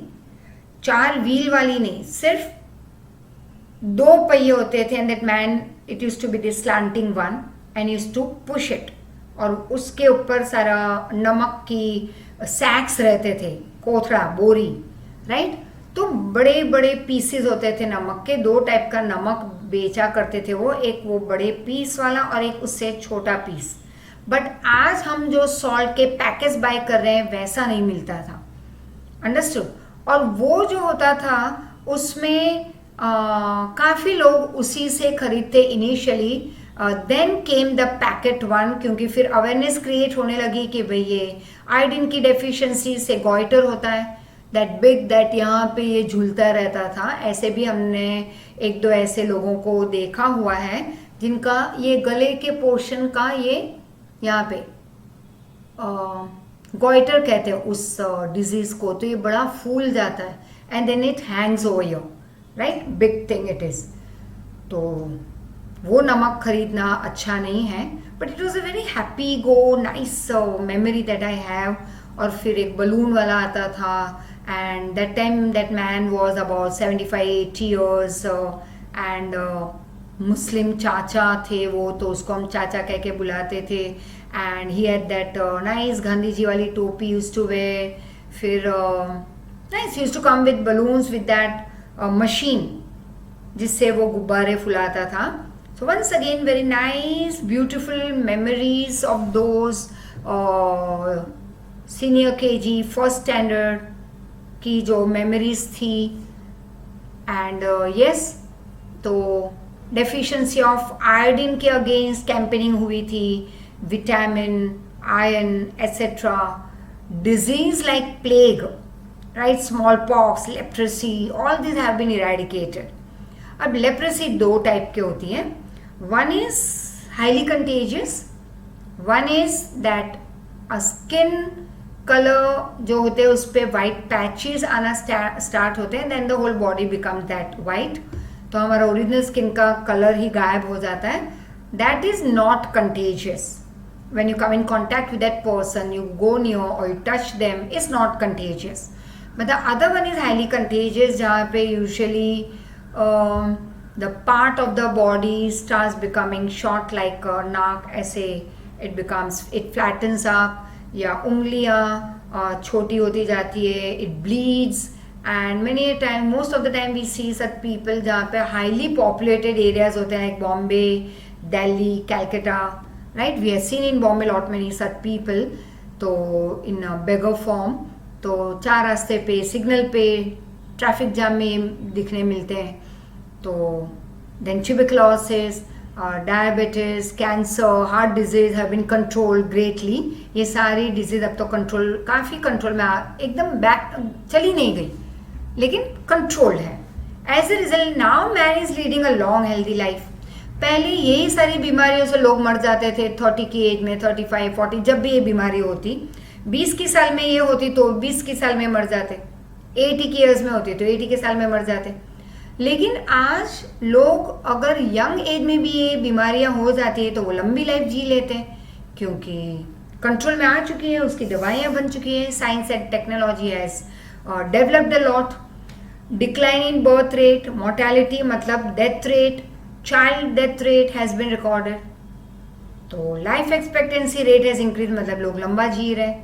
4 व्हील वाली नहीं, सिर्फ 2 पहिए होते थे. And that man, it use to be this slanting one and use to push it, और उसके ऊपर सारा नमक की सैक्स रहते थे, कोथड़ा, बोरी, राइट. तो बड़े बड़े पीसेस होते थे नमक के. 2 टाइप का नमक बेचा करते थे वो, एक वो बड़े पीस वाला और एक उससे छोटा पीस. बट आज हम जो सॉल्ट के पैकेज बाय कर रहे हैं वैसा नहीं मिलता था, अंडरस्टूड. और वो जो होता था उसमें काफ़ी लोग उसी से खरीदते initially. Then came the packet one, क्योंकि फिर अवेयरनेस क्रिएट होने लगी कि भाई ये आयोडीन की डेफिशिएंसी से गॉइटर होता है, दैट बिग, दैट यहाँ पे ये झूलता रहता था. ऐसे भी हमने 1-2 ऐसे लोगों को देखा हुआ है जिनका ये गले के पोर्शन का ये यहाँ पे गॉइटर कहते हैं उस डिजीज को. तो ये बड़ा फूल जाता है and then it hangs over your, right, big thing it is. तो वो नमक खरीदना अच्छा नहीं है. But it was a very happy go nice memory that I have. और फिर एक बलून वाला आता था, and that time that man was about 75-80 years, एंड मुस्लिम चाचा थे वो, तो उसको हम चाचा कह के बुलाते थे. And he had that nice Gandhi ji वाली टोपी यूज्ड टू वेयर. फिर nice used to come with balloons with that machine जिससे वो गुब्बारे फुलाता था. So once again very nice beautiful memories of those senior KG first standard की जो memories थी. and yes, तो deficiency of iodine के against campaigning हुई थी, vitamin, iron, etc. disease like plague, right, smallpox, leprosy, all these have been eradicated. अब leprosy 2 type के होती है. One is highly contagious, one is that a skin color जो होते हैं उस पर white patches आना start होते हैं, then the whole body becomes that white. तो हमारा ओरिजिनल स्किन का कलर ही गायब हो जाता है. That is not contagious. when you come in contact with that person, you go near or you touch them, is not contagious. But the other one is highly contagious, जहाँ पे usually the part of the body starts becoming short like नाक ऐसे, it flattens up, या उंगलियाँ छोटी होती जाती है, it bleeds. And many a time, most of the time we see such people जहाँ पे highly populated areas होते हैं like Bombay, Delhi, Calcutta, right? We have seen in Bombay lot many such people. तो in a beggar form, तो 4 रास्ते पे, signal पे, traffic jam में दिखने मिलते हैं. तो then tuberculosis, diabetes, cancer, heart disease have been controlled greatly. ये सारी डिजीज अब तो काफ़ी कंट्रोल में एकदम बैक चली नहीं गई, लेकिन कंट्रोल्ड है. As a result now man is leading a long healthy life. पहले यही सारी बीमारियों से लोग मर जाते थे 30 की एज में, 35, 40, जब भी ये बीमारी होती. 20 की साल में ये होती तो 20 की साल में मर जाते, 80 की एज में होती तो 80 के साल में मर जाते. लेकिन आज लोग अगर यंग एज में भी ये बीमारियां हो जाती है तो वो लंबी लाइफ जी लेते हैं, क्योंकि कंट्रोल में आ चुकी है, उसकी दवाइयाँ बन चुकी है. Science and technology has developed a lot. Decline in birth rate, mortality मतलब death rate, child death rate has been recorded. तो life expectancy rate has increase, मतलब लोग लंबा जी रहे.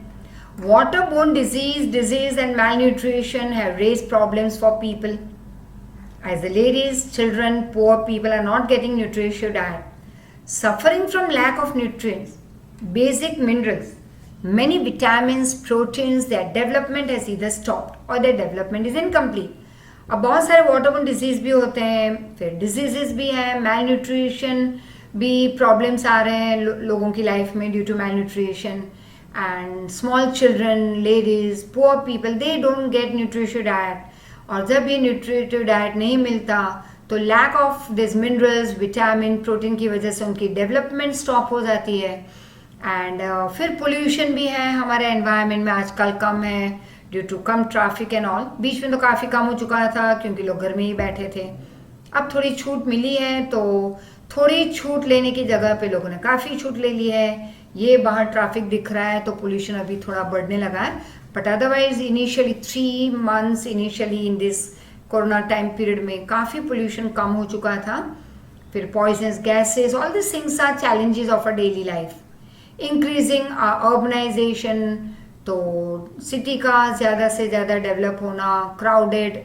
waterborne disease and malnutrition have raised problems for people, as the ladies, children, poor people are not getting nutritious diet, suffering from lack of nutrients, basic minerals, many vitamins, proteins. Their development has either stopped or their development is incomplete. अब बहुत सारे waterborne disease भी होते हैं, फिर diseases भी हैं, malnutrition भी प्रॉब्लम्स आ रहे हैं लोगों की लाइफ में due to malnutrition. And small children, ladies, poor people, they don't get nutritious diet. और जब ये न्यूट्रिटिव डाइट नहीं मिलता तो lack of this minerals, vitamin, protein की वजह से उनकी डेवलपमेंट स्टॉप हो जाती है. एंड फिर पोल्यूशन भी है हमारे एनवायरनमेंट में आजकल कम है ड्यू टू कम ट्रैफिक एंड ऑल. बीच में तो काफ़ी कम हो चुका था क्योंकि लोग घर में ही बैठे थे. अब थोड़ी छूट मिली है तो थोड़ी छूट लेने की जगह पे लोगों ने काफ़ी छूट ले ली है. ये बाहर ट्रैफिक दिख रहा है तो पोल्यूशन अभी थोड़ा बढ़ने लगा है. But otherwise initially 3 months initially in this corona time period में काफ़ी पोल्यूशन कम हो चुका था. फिर poisonous gases, all this things are challenges of a daily life. Increasing urbanization, तो सिटी का ज़्यादा से ज़्यादा डेवलप होना, crowded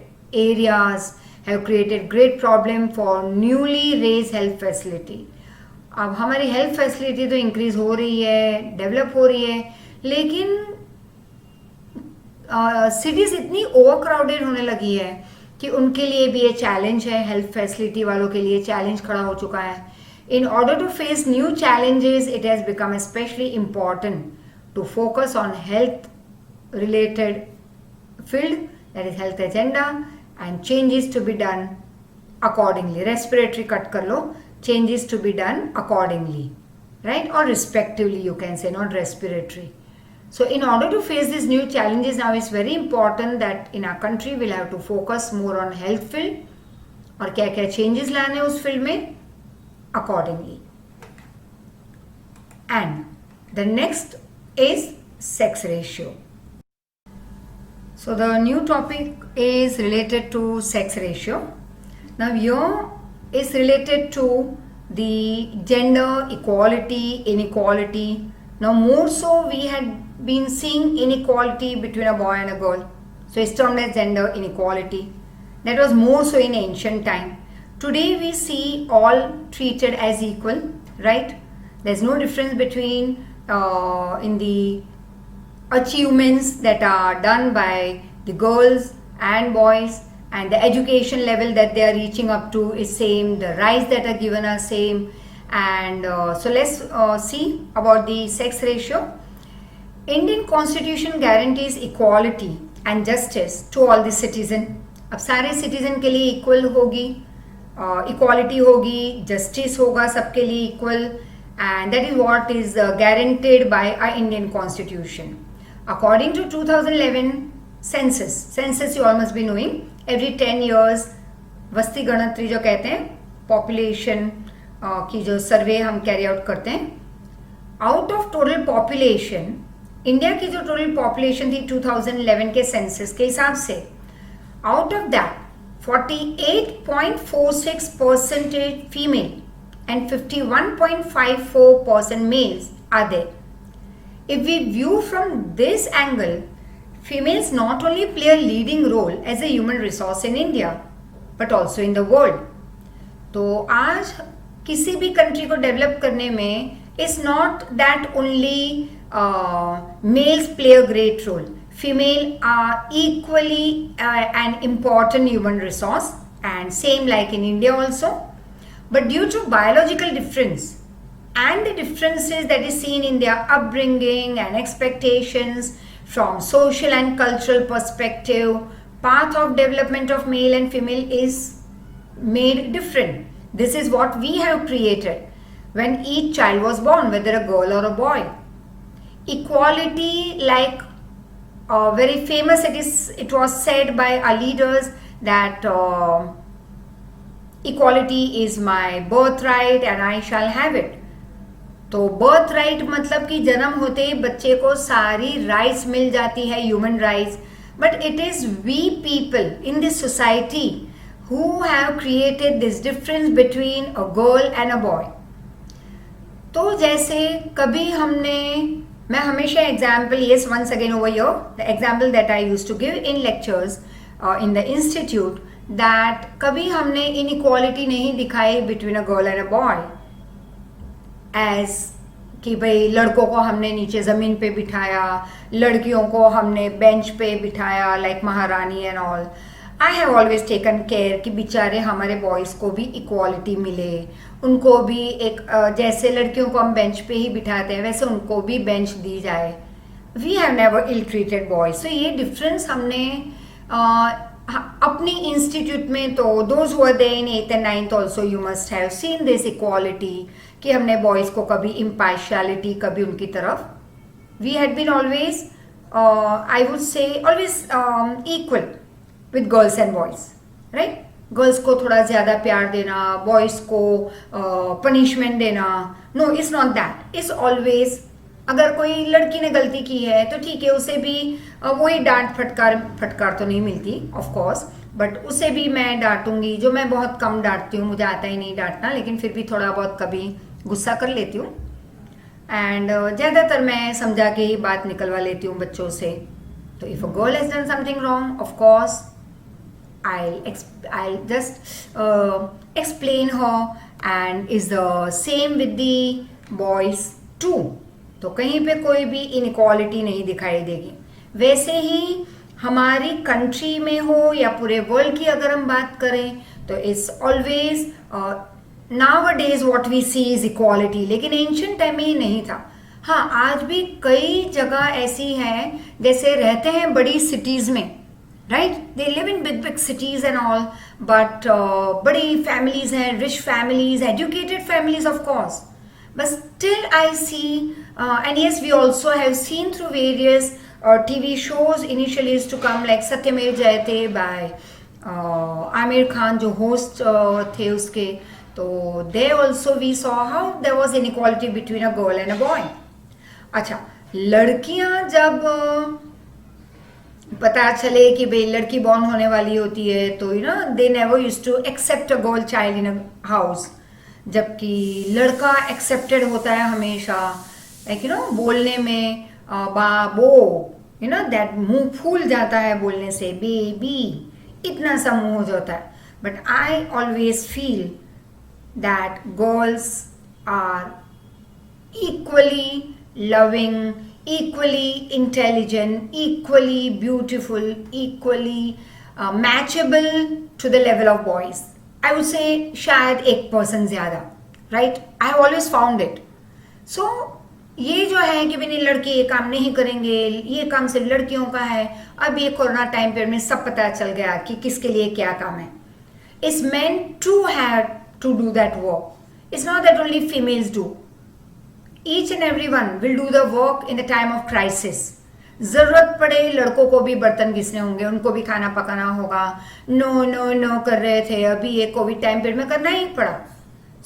areas have created great problem for newly raise health facility. अब हमारी हेल्थ फैसिलिटी तो इंक्रीज हो रही है, डेवलप हो रही है, लेकिन सिटीज इतनी ओवर क्राउडेड होने लगी है कि उनके लिए भी ये चैलेंज है. हेल्थ फैसिलिटी वालों के लिए चैलेंज खड़ा हो चुका है. In order to face new challenges it has become specially important to focus on health related field, that is health agenda, and changes to be done accordingly. Respiratory cut कर लो, changes to be done accordingly, right? Or respectively you can say, not respiratory. So in order to face these new challenges now, it's very important that in our country we'll have to focus more on health field और क्या क्या changes लाने उस field में accordingly. And the next is sex ratio. So the new topic is related to sex ratio. Now here is related to the gender equality, inequality. Now more so we had been seeing inequality between a boy and a girl. So it's termed as gender inequality. That was more so in ancient time. Today we see all treated as equal, right? There's no difference between in the achievements that are done by the girls and boys. And the education level that they are reaching up to is same, the rights that are given are same. And so let's see about the sex ratio. Indian constitution guarantees equality and justice to all the citizen. अब सारे citizen के लिए equal होगी, equality होगी, justice होगा सबके लिए equal, and that is what is guaranteed by our Indian constitution. According to 2011 census you all must be knowing, every 10 years वस्ती गणतरी जो कहते हैं, पॉपुलेशन की जो सर्वे हम कैरी आउट करते हैं, out of total population, India की जो टोटल पॉपुलेशन थी 2011 के सेंसस के हिसाब से, out of that 48.46% female and 51.54% males are there. If we view from this angle, females not only play a leading role as a human resource in India, but also in the world. तो आज किसी भी country को develop करने में it's not that only males play a great role. Female are equally an important human resource, and same like in India also. But due to biological difference and the differences that is seen in their upbringing and expectations from social and cultural perspective, path of development of male and female is made different. This is what we have created when each child was born, whether a girl or a boy. Equality, like very famous, it was said by our leaders that equality is my birthright and I shall have it. तो birth right मतलब कि जन्म होते ही बच्चे को सारी rights मिल जाती है, human rights, but it is we people in this society who have created this difference between a girl and a boy. तो जैसे कभी मैं हमेशा example, yes once again over here the example that I used to give in lectures in the institute, that कभी हमने inequality नहीं दिखाई between a girl and a boy, as कि भाई लड़कों को हमने नीचे ज़मीन पे बिठाया, लड़कियों को हमने बेंच पे बिठाया लाइक महारानी and all. I have always taken care कि बेचारे हमारे बॉयज़ को भी इक्वालिटी मिले, उनको भी एक जैसे लड़कियों को हम बेंच पे ही बिठाते हैं वैसे उनको भी बेंच दी जाए. We have never ill treated boys. So ये डिफरेंस हमने अपनी इंस्टीट्यूट में, तो those who are there in 8th and 9th also you must have seen this equality कि हमने बॉयज़ को कभी इम्पार्शियलिटी, कभी उनकी तरफ, we had been always I would say always equal with girls and boys, right. Girls को थोड़ा ज़्यादा प्यार देना, बॉयज़ को पनिशमेंट देना, no it's not that. It's always, अगर कोई लड़की ने गलती की है तो ठीक है, उसे भी वही डांट फटकार तो नहीं मिलती ऑफ कोर्स, बट उसे भी मैं डांटूंगी, जो मैं बहुत कम डांटती हूँ, मुझे आता ही नहीं डांटना, लेकिन फिर भी थोड़ा बहुत कभी गुस्सा कर लेती हूँ. एंड ज़्यादातर मैं समझा के ही बात निकलवा लेती हूँ बच्चों से. तो if a girl has done something wrong, of course I'll just explain her, and is the same with the boys too. तो कहीं पे कोई भी इनइक्वालिटी नहीं दिखाई देगी. वैसे ही हमारी कंट्री में हो या पूरे वर्ल्ड की अगर हम बात करें तो it's always nowadays what we see is equality, लेकिन एंशियंट टाइम में ही नहीं था. हाँ, आज भी कई जगह ऐसी हैं, जैसे रहते हैं बड़ी सिटीज़ में, right, they live in big big cities and all, but बड़ी फैमिलीज हैं, rich families, educated families of course, but still I see and yes, we also have seen through various TV shows initially is to come like Satyamev Jayate by Aamir Khan, जो host थे उसके. तो there also we saw how there was inequality between a girl and a boy. अच्छा, लड़कियां जब पता चले कि भाई लड़की बॉर्न होने वाली होती है तो you know they never used to accept a girl child in a house, जबकि लड़का एक्सेप्टेड होता है हमेशा, लाइक यू नो बोलने में बाबो, यू नो दैट मुंह फूल जाता है बोलने से, बेबी, इतना सा मुंह हो जाता है. But I always feel that girls are equally loving, equally intelligent, equally beautiful, equally matchable to the level of boys. I would say शायद 1% ज़्यादा, right? I have always found it. So ये जो है कि भाई लड़के ये काम नहीं करेंगे, ये काम सिर्फ लड़कियों का है. अब ये कोरोना टाइम पीरियड में सब पता चल गया कि किसके लिए क्या काम है. It's meant to have to do that work. It's not that only females do. Each and everyone will do the work in the time of crisis. जरूरत पड़े लड़कों को भी बर्तन घिसने होंगे, उनको भी खाना पकाना होगा. नो नो नो कर रहे थे, अभी ये कोविड टाइम पीरियड में करना ही पड़ा.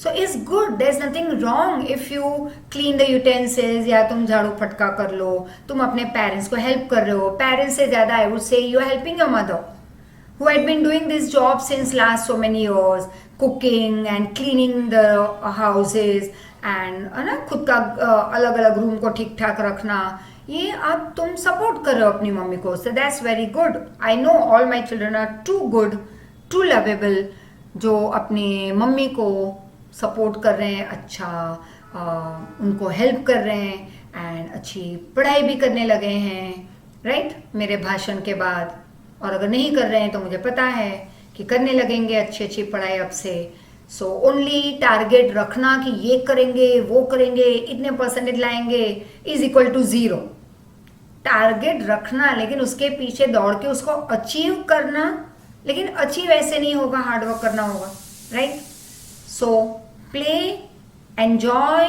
So is good, there is nothing wrong if you clean the utensils, या तुम झाड़ू फटका कर लो, तुम अपने पेरेंट्स को हेल्प कर रहे हो. पेरेंट्स से ज्यादा I would say you are helping your mother who had been doing this job since last so many years, cooking and cleaning the houses and है ना, खुद का अलग अलग रूम को ठीक ठाक रखना, ये अब तुम सपोर्ट कर रहे हो अपनी मम्मी को. So that's very good. I know all my children are too good, too lovable, जो अपनी मम्मी को सपोर्ट कर रहे हैं, अच्छा उनको हेल्प कर रहे हैं एंड अच्छी पढ़ाई भी करने लगे हैं, राइट, मेरे भाषण के बाद. और अगर नहीं कर रहे हैं तो मुझे पता है कि करने लगेंगे अच्छी अच्छी पढ़ाई अब से. सो ओनली टारगेट रखना कि ये करेंगे वो करेंगे इतने परसेंटेज लाएंगे इज इक्वल टू 0. टारगेट रखना, लेकिन उसके पीछे दौड़ के उसको अचीव करना, लेकिन अचीव ऐसे नहीं होगा, हार्डवर्क करना होगा, राइट. सो प्ले, एंजॉय,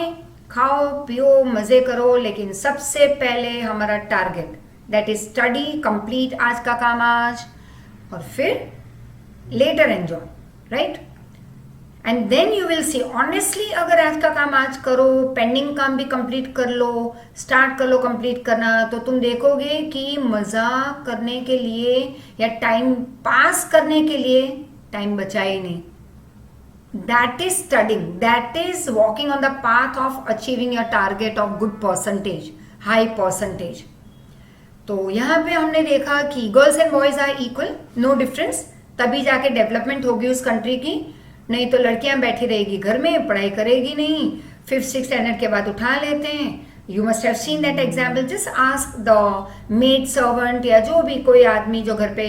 खाओ पियो मजे करो, लेकिन सबसे पहले हमारा target that is study, complete आज का काम आज, और फिर later enjoy, right. And then you will see honestly, अगर आज का काम आज करो, पेंडिंग काम भी कंप्लीट कर लो, स्टार्ट कर लो कंप्लीट करना, तो तुम देखोगे कि मजा करने के लिए या टाइम पास करने के लिए टाइम बचा ही नहीं. That is studying, that is walking on the path of achieving your target of good percentage, high percentage. तो यहाँ पे हमने देखा कि girls and boys are equal, no difference, तभी जाके डेवलपमेंट होगी उस कंट्री की. नहीं तो लड़कियां बैठी रहेगी घर में, पढ़ाई करेगी नहीं, 5th-6th स्टैंडर्ड के बाद उठा लेते हैं. You must have seen that example. Just ask the maid servant या जो भी कोई आदमी जो घर पे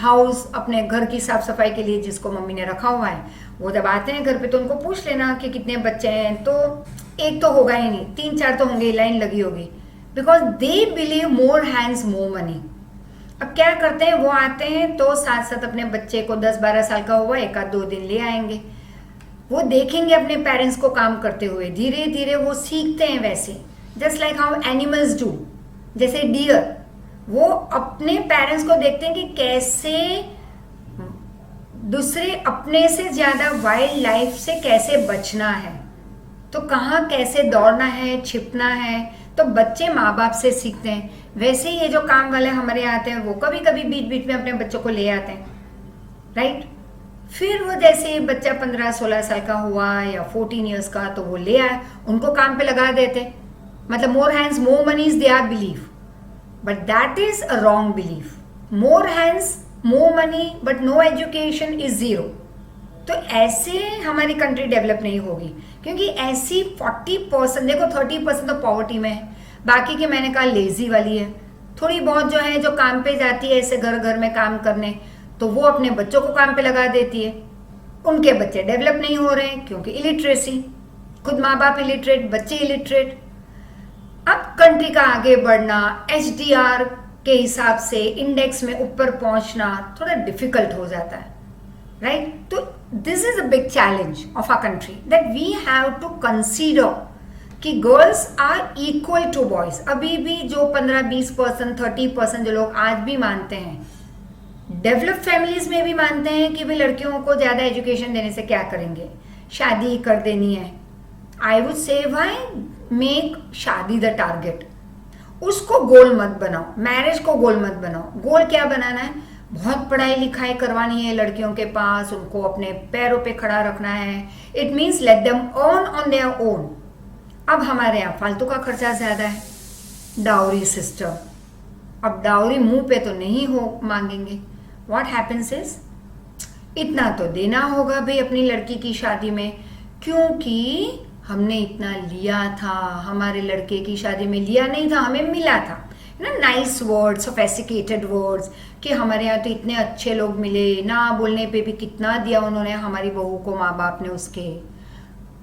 हाउस अपने घर की साफ सफाई के लिए जिसको मम्मी ने रखा हुआ है, वो जब आते हैं घर पे तो उनको पूछ लेना कि कितने बच्चे हैं, तो एक तो होगा ही नहीं, 3-4 तो होंगे, लाइन लगी होगी. Because they believe more hands more money. अब क्या करते हैं, वो आते हैं तो साथ साथ अपने बच्चे को 10-12 साल का हुआ 1-2 दिन ले आएंगे, वो देखेंगे अपने पेरेंट्स को काम करते हुए, धीरे धीरे वो सीखते हैं. वैसे just like how animals do, जैसे डियर, वो अपने पेरेंट्स को देखते हैं कि कैसे दूसरे अपने से ज्यादा वाइल्ड लाइफ से कैसे बचना है, तो कहाँ कैसे दौड़ना है, छिपना है, तो बच्चे माँ बाप से सीखते हैं. वैसे ही ये जो काम वाले हमारे यहाँ आते हैं, वो कभी कभी बीच बीच में अपने बच्चों को ले आते हैं, राइट. फिर वो जैसे बच्चा 15-16 साल का हुआ या 14 ईयर्स का, तो वो ले आए, उनको काम पे लगा देते. मतलब more hands more money is their belief, but that is a wrong belief. More hands more money but no education is 0. तो ऐसे हमारी कंट्री डेवलप नहीं होगी, क्योंकि ऐसी 40%, देखो 30% तो पॉवर्टी में है, बाकी की मैंने कहा लेजी वाली है. थोड़ी बहुत जो है जो काम पे जाती है ऐसे घर घर में काम करने, तो वो अपने बच्चों को काम पे लगा देती है. उनके बच्चे डेवलप नहीं हो रहे हैं क्योंकि इलिटरेसी, खुद माँ बाप इलिटरेट, बच्चे इलिटरेट. अब कंट्री का आगे बढ़ना, HDR के हिसाब से इंडेक्स में ऊपर पहुंचना थोड़ा डिफिकल्ट हो जाता है, राइट. तो this is a big challenge of our country that we have to consider कि girls are equal to boys. अभी भी जो 15-20%, 30% जो लोग आज भी मानते हैं, डेवलप फैमिलीज में भी मानते हैं कि भाई लड़कियों को ज्यादा एजुकेशन देने से क्या करेंगे, शादी कर देनी है. आई वुड से व्हाई मेक शादी द टारगेट. उसको गोल मत बनाओ, मैरिज को गोल मत बनाओ. गोल क्या बनाना है, बहुत पढ़ाई लिखाई करवानी है लड़कियों के पास, उनको अपने पैरों पे खड़ा रखना है. It means let them earn on their own. अब हमारे यहाँ फालतू का खर्चा ज्यादा है, डाउरी सिस्टम. अब डाउरी मुंह पे तो नहीं हो मांगेंगे. व्हाट हैपेंस इज, इतना तो देना होगा भाई अपनी लड़की की शादी में, क्योंकि हमने इतना लिया था, हमारे लड़के की शादी में लिया नहीं था, हमें मिला था ना. नाइस वर्ड्स, सोफिस्टिकेटेड वर्ड्स कि हमारे यहाँ तो इतने अच्छे लोग मिले, ना बोलने पे भी कितना दिया उन्होंने हमारी बहू को, माँ बाप ने उसके.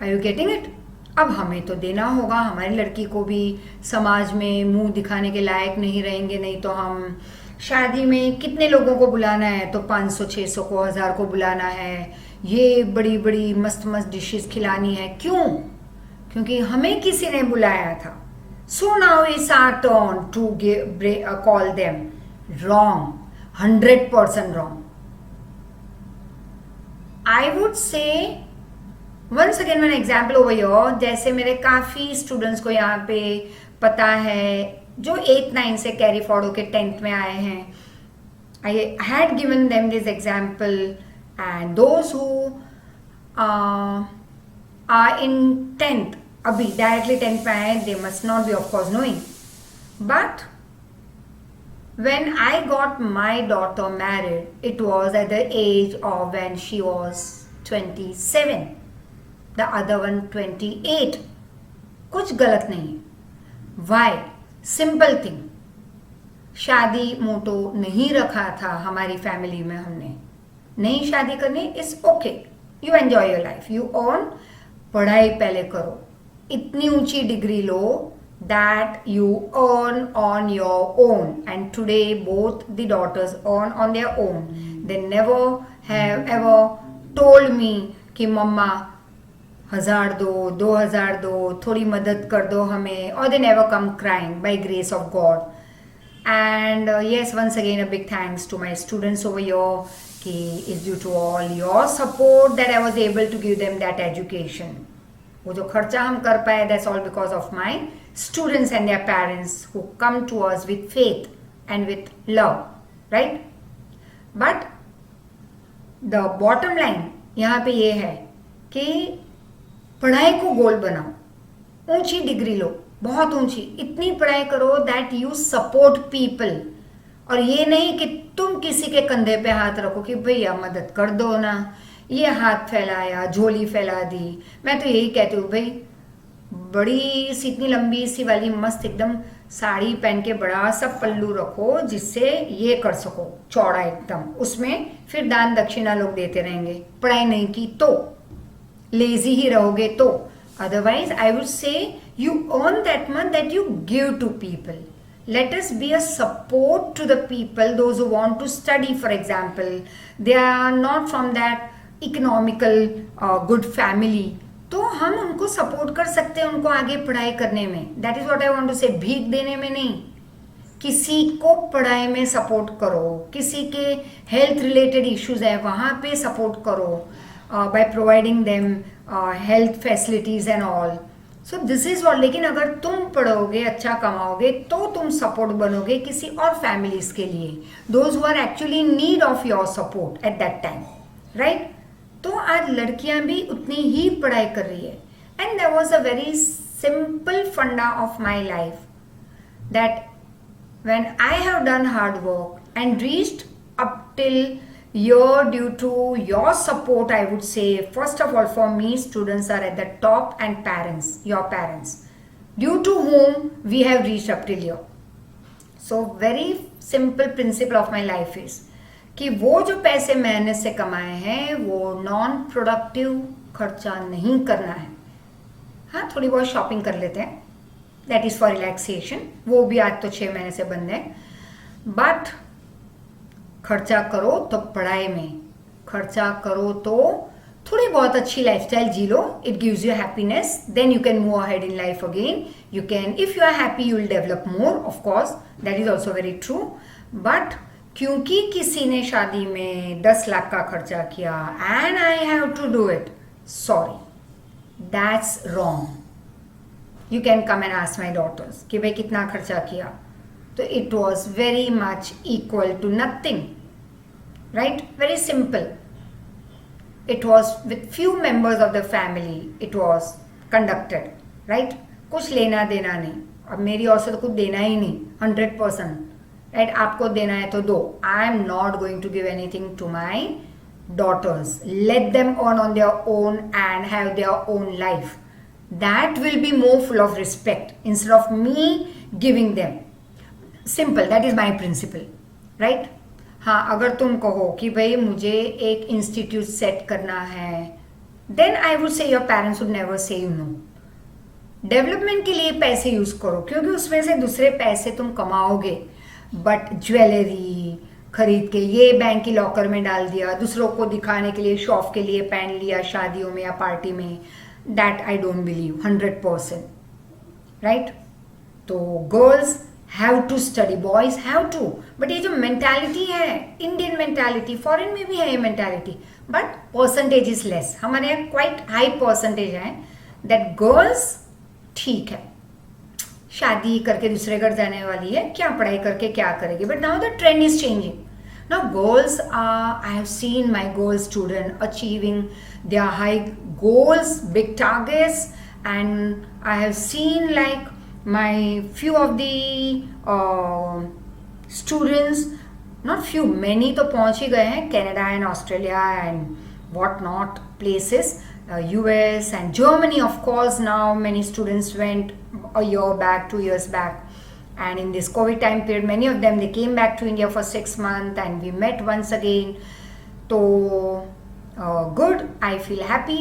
Are you getting it. अब हमें तो देना होगा, हमारी लड़की को भी समाज में मुंह दिखाने के लायक नहीं रहेंगे. नहीं तो हम शादी में कितने लोगों को बुलाना है, तो 500-600 को, 1000 को बुलाना है, ये बड़ी बड़ी मस्त मस्त डिशेस खिलानी है. क्यों? क्योंकि हमें किसी ने बुलाया था. So now it's our turn to call them wrong, 100% wrong. I would say once again one example over your, जैसे मेरे काफ़ी स्टूडेंट्स को यहाँ पे पता है जो 8-9 से कैरी फॉर्ड होके 10th में आए हैं. I had given them this example and those who are in 10th, अभी डायरेक्टली 10th में आए, they must not be of course knowing. But when I got my daughter married, it was at the age of when she was 27, the other one 28. कुछ गलत नहीं. Why? Simple thing. शादी मोटो नहीं रखा था हमारी फैमिली में. हमने नहीं शादी करनी, it's okay, you enjoy your life, you earn, पढ़ाई पहले करो, इतनी ऊंची degree low that you earn on your own. And today both the daughters earn on their own. They never have ever told me कि मम्मा 1000 दो, 2000 दो, थोड़ी मदद कर दो हमें, or they never come crying, by grace of God. And yes, once again a big thanks to my students over here कि it's due to all your support that I was able to give them that education. वो जो खर्चा हम कर पाए, that's all because of my students and their parents who come to us with faith and with love, right? But the bottom line यहाँ पे ये है कि पढ़ाई को गोल बनाओ, ऊंची डिग्री लो, बहुत ऊंची, इतनी पढ़ाई करो that you support people. और ये नहीं कि तुम किसी के कंधे पे हाथ रखो कि भैया मदद कर दो ना, ये हाथ फैलाया, झोली फैला दी. मैं तो यही कहती हूँ भाई, बड़ी सी इतनी लंबी सी वाली मस्त एकदम साड़ी पहन के बड़ा सा पल्लू रखो जिससे ये कर सको, चौड़ा एकदम, उसमें फिर दान दक्षिणा लोग देते रहेंगे. पढ़ाई नहीं की तो, लेजी ही रहोगे तो. Otherwise I would say you earn that much that you give to people. Let us be a support to the people, those who want to study, for example. They are not from that economical good family. तो हम उनको support कर सकते हैं, उनको आगे पढ़ाई करने में. That is what I want to say. भीख देने में नहीं, किसी को पढ़ाई में सपोर्ट करो, किसी के हेल्थ रिलेटेड इश्यूज है वहाँ पे सपोर्ट करो by providing them health facilities and all. So this is what. लेकिन अगर तुम पढ़ोगे, अच्छा कमाओगे, तो तुम सपोर्ट बनोगे किसी और फैमिलीज के लिए, those who are actually in need of your support at that time, right? तो आज लड़कियां भी उतनी ही पढ़ाई कर रही है. And there was a very simple funda of my life that when I have done hard work and reached up till here due to your support, I would say, first of all, for me, students are at the top, and parents, your parents, due to whom we have reached up till here. So very simple principle of my life is कि वो जो पैसे मेहनत से कमाए हैं वो non productive खर्चा नहीं करना है. हाँ, थोड़ी बहुत शॉपिंग कर लेते हैं, दैट इज फॉर रिलैक्सेशन, वो भी आज तो 6 महीने से बंद है. बट खर्चा करो तो पढ़ाई में, खर्चा करो तो थोड़ी बहुत अच्छी लाइफस्टाइल जी लो. It gives you happiness, then you can move ahead in life again. You can, if you are happy you will develop more, of course, that is also very true. But क्योंकि किसी ने शादी में 10 लाख का खर्चा किया and I have to do it, sorry, that's wrong. You can come and ask my daughters कि भाई कितना खर्चा किया, तो it was very much equal to nothing, right? Very simple. It was with few members of the family it was conducted, right? कुछ लेना देना नहीं. अब मेरी ओर से तो कुछ देना ही नहीं, 100%, right? आपको देना है तो दो. I am not going to give anything to my daughters. Let them earn on their own and have their own life. That will be more full of respect instead of me giving them. Simple, that is my principle, right? हाँ, अगर तुम कहो कि भाई मुझे एक institute set करना है, then I would say your parents would never say you no. Development के लिए पैसे यूज करो क्योंकि उसमें से दूसरे पैसे तुम कमाओगे. बट ज्वेलरी खरीद के ये बैंक की लॉकर में डाल दिया, दूसरों को दिखाने के लिए, शॉप के लिए पहन लिया शादियों में या पार्टी में, that I don't believe 100%, right? तो girls have to study, boys have to, but ये जो मेंटालिटी है, इंडियन मेंटालिटी, फॉरेन में भी है ये mentality, but percentage is less. हमारे यहाँ क्वाइट हाई परसेंटेज है दैट गर्ल्स ठीक है, शादी करके दूसरे घर जाने वाली है, क्या पढ़ाई करके क्या करेगी. But now the trend is changing. Now girls are, I have seen my girl student achieving their high goals, big targets, and I have seen like my few of the students, not few, many तो पहुंच ही गए हैं Canada and Australia and what not places, US and Germany of course. Now many students went a year back, 2 years back. And in this COVID time period, many of them, they came back to India for 6 months and we met once again. So good, I feel happy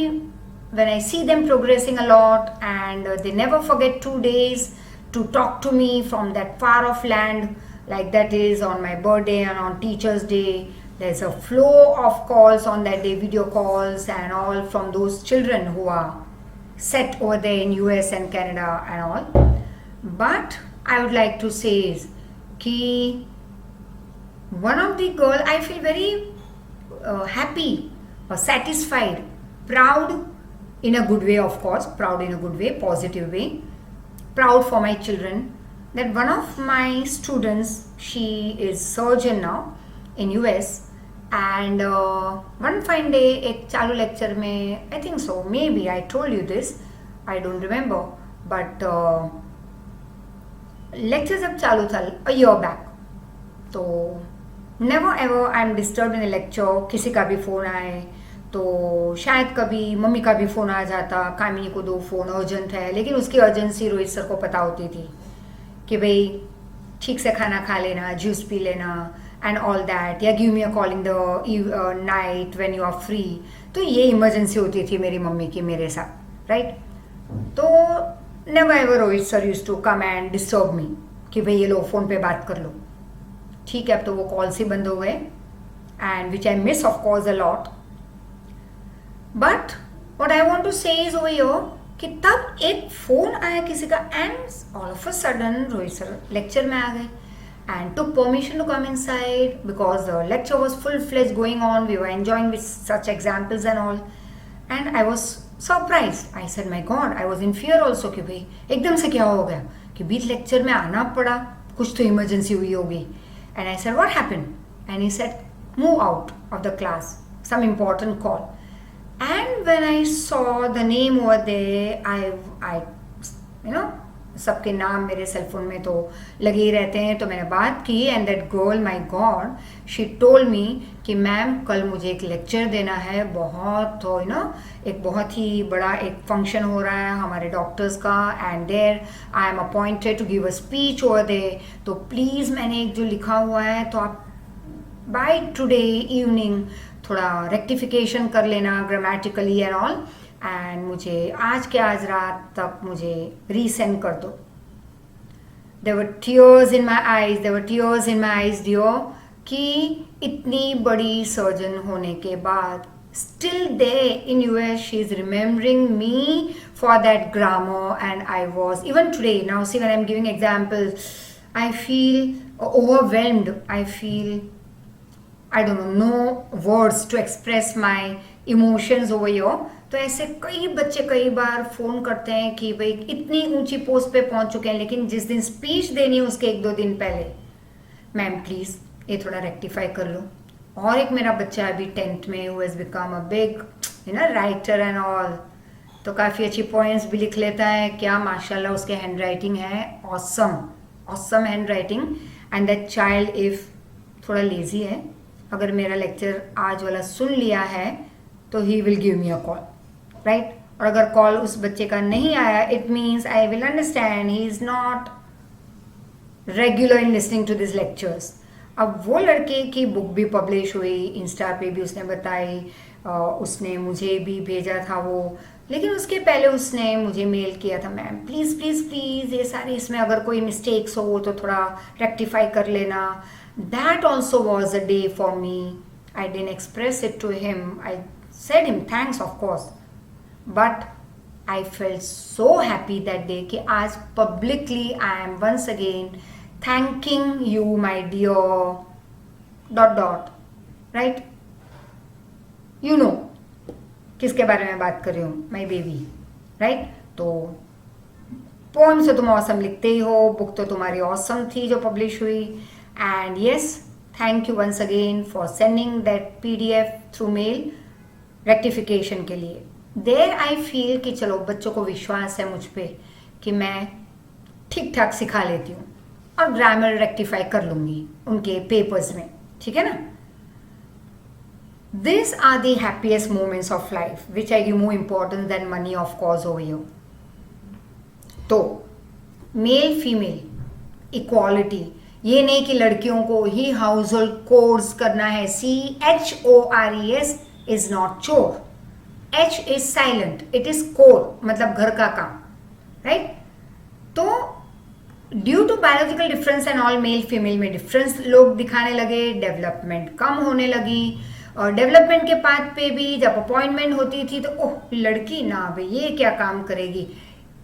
when I see them progressing a lot, and they never forget 2 days to talk to me from that far off land, like that is on my birthday and on Teachers Day. There's a flow of calls on that day, video calls and all from those children who are set over there in US and Canada and all. But I would like to say is कि one of the girl, I feel very happy or satisfied, proud in a good way, of course, proud in a good way, positive way, proud for my children, that one of my students, she is surgeon now in US, and one fine day एक चालू lecture में, I think so, maybe I told you this, I don't remember, but lecture जब चालू था a year back, तो never ever I am disturb in lecture. किसी का भी फ़ोन आए तो शायद कभी मम्मी का भी फ़ोन आ जाता, कामिनी को 2 फ़ोन अर्जेंट है, लेकिन उसकी अर्जेंसी रोहित सर को पता होती थी कि भाई ठीक से खाना खा लेना, जूस पी लेना एंड ऑल दैट, या give me a call in the night when you are free. तो ये इमरजेंसी होती थी मेरी मम्मी की मेरे साथ, राइट. तो never ever Rohit sir use to come and disturb me कि भाई ये लो फ़ोन पे बात कर लो. ठीक है, अब तो वो कॉल्स ही बंद हो गए, and which I miss of course a lot. But what I want to say is over here कि तब एक फ़ोन आया किसी का, and all of a sudden Rohit sir lecture में आ गए and took permission to come inside because the lecture was full-fledged going on. We were enjoying with such examples and all, and I was surprised. I said, my God, I was in fear also कि भाई एकदम से क्या हो गया कि बीच lecture में आना पड़ा, कुछ तो इमरजेंसी हुई होगी. And I said, what happened? And he said, move out of the class, some important call. And when I saw the name over there, I you know, सबके नाम मेरे सेल फोन में तो लगे ही रहते हैं, तो मैंने बात की. And that girl, my God, she told मी कि मैम कल मुझे एक लेक्चर देना है, बहुत तो एक बहुत ही बड़ा एक फंक्शन हो रहा है हमारे डॉक्टर्स का, and there I am appointed to give a speech over there. तो प्लीज़ मैंने एक जो लिखा हुआ है तो आप बाय टुडे इवनिंग थोड़ा रेक्टिफिकेशन कर लेना ग्रामेटिकली एंड ऑल, एंड मुझे आज के आज रात तक मुझे रीसेंड कर दो. There were tears in my eyes, there were tears in my eyes dear, कि इतनी बड़ी सर्जन होने के बाद still there in US she is remembering me for that grammar. And I was, even today, now see when I'm giving examples, I feel overwhelmed, I feel, I don't know, no words to express my emotions over here. तो ऐसे कई बच्चे कई बार phone करते हैं कि भाई इतनी ऊंची पोस्ट पे पहुंच चुके हैं, लेकिन जिस दिन स्पीच देनी है उसके 1-2 दिन पहले, मैम प्लीज़ ये थोड़ा रेक्टिफाई कर लो. और एक मेरा बच्चा अभी 10th में, who has become a big writer and all, तो काफ़ी अच्छी पॉइंट्स भी लिख लेता है. क्या माशाल्लाह उसके हैंड राइटिंग है, awesome hand writing. And that child if थोड़ा लेजी है, अगर मेरा लेक्चर आज वाला सुन लिया है तो he will give me a call, right. और अगर कॉल उस बच्चे का नहीं आया, it means I will understand he is not regular in listening to this lectures. अब वो लड़के की बुक भी पब्लिश हुई, इंस्टा पे भी उसने बताई, उसने मुझे भी भेजा था वो, लेकिन उसके पहले उसने मुझे मेल किया था, मैम प्लीज़ प्लीज़ प्लीज़ ये सारे इसमें अगर कोई मिस्टेक्स हो तो थोड़ा रेक्टिफाई कर लेना. That also was a day for me. I didn't express it to him, I said him thanks of course, but I felt so happy that day कि आज publicly I am once again thanking you my dear dot dot, right? You know किसके बारे में बात कर रही हूँ, my baby, right? तो पोएम से तुम ऑसम लिखते ही हो, बुक तो तुम्हारी ऑसम थी जो पब्लिश हुई, and yes, thank you once again for sending that PDF through mail rectification के लिए। देयर आई फील कि चलो बच्चों को विश्वास है मुझ पे कि मैं ठीक ठाक सिखा लेती हूँ और ग्रामर रेक्टिफाई कर लूंगी उनके पेपर्स में, ठीक है ना? These are the happiest moments of life, which I give more importance than money, of course, over here. तो मेल फीमेल इक्वालिटी, ये नहीं कि लड़कियों को ही हाउस होल्ड कोर्स करना है, CHORES इज नॉट चोर, H is silent, it is chore, मतलब घर का काम, राइट? तो due to biological difference and all, male female में डिफरेंस लोग दिखाने लगे, डेवलपमेंट कम होने लगी, और डेवलपमेंट के पाथ पे भी जब अपॉइंटमेंट होती थी तो ओह लड़की ना भाई ये क्या काम करेगी,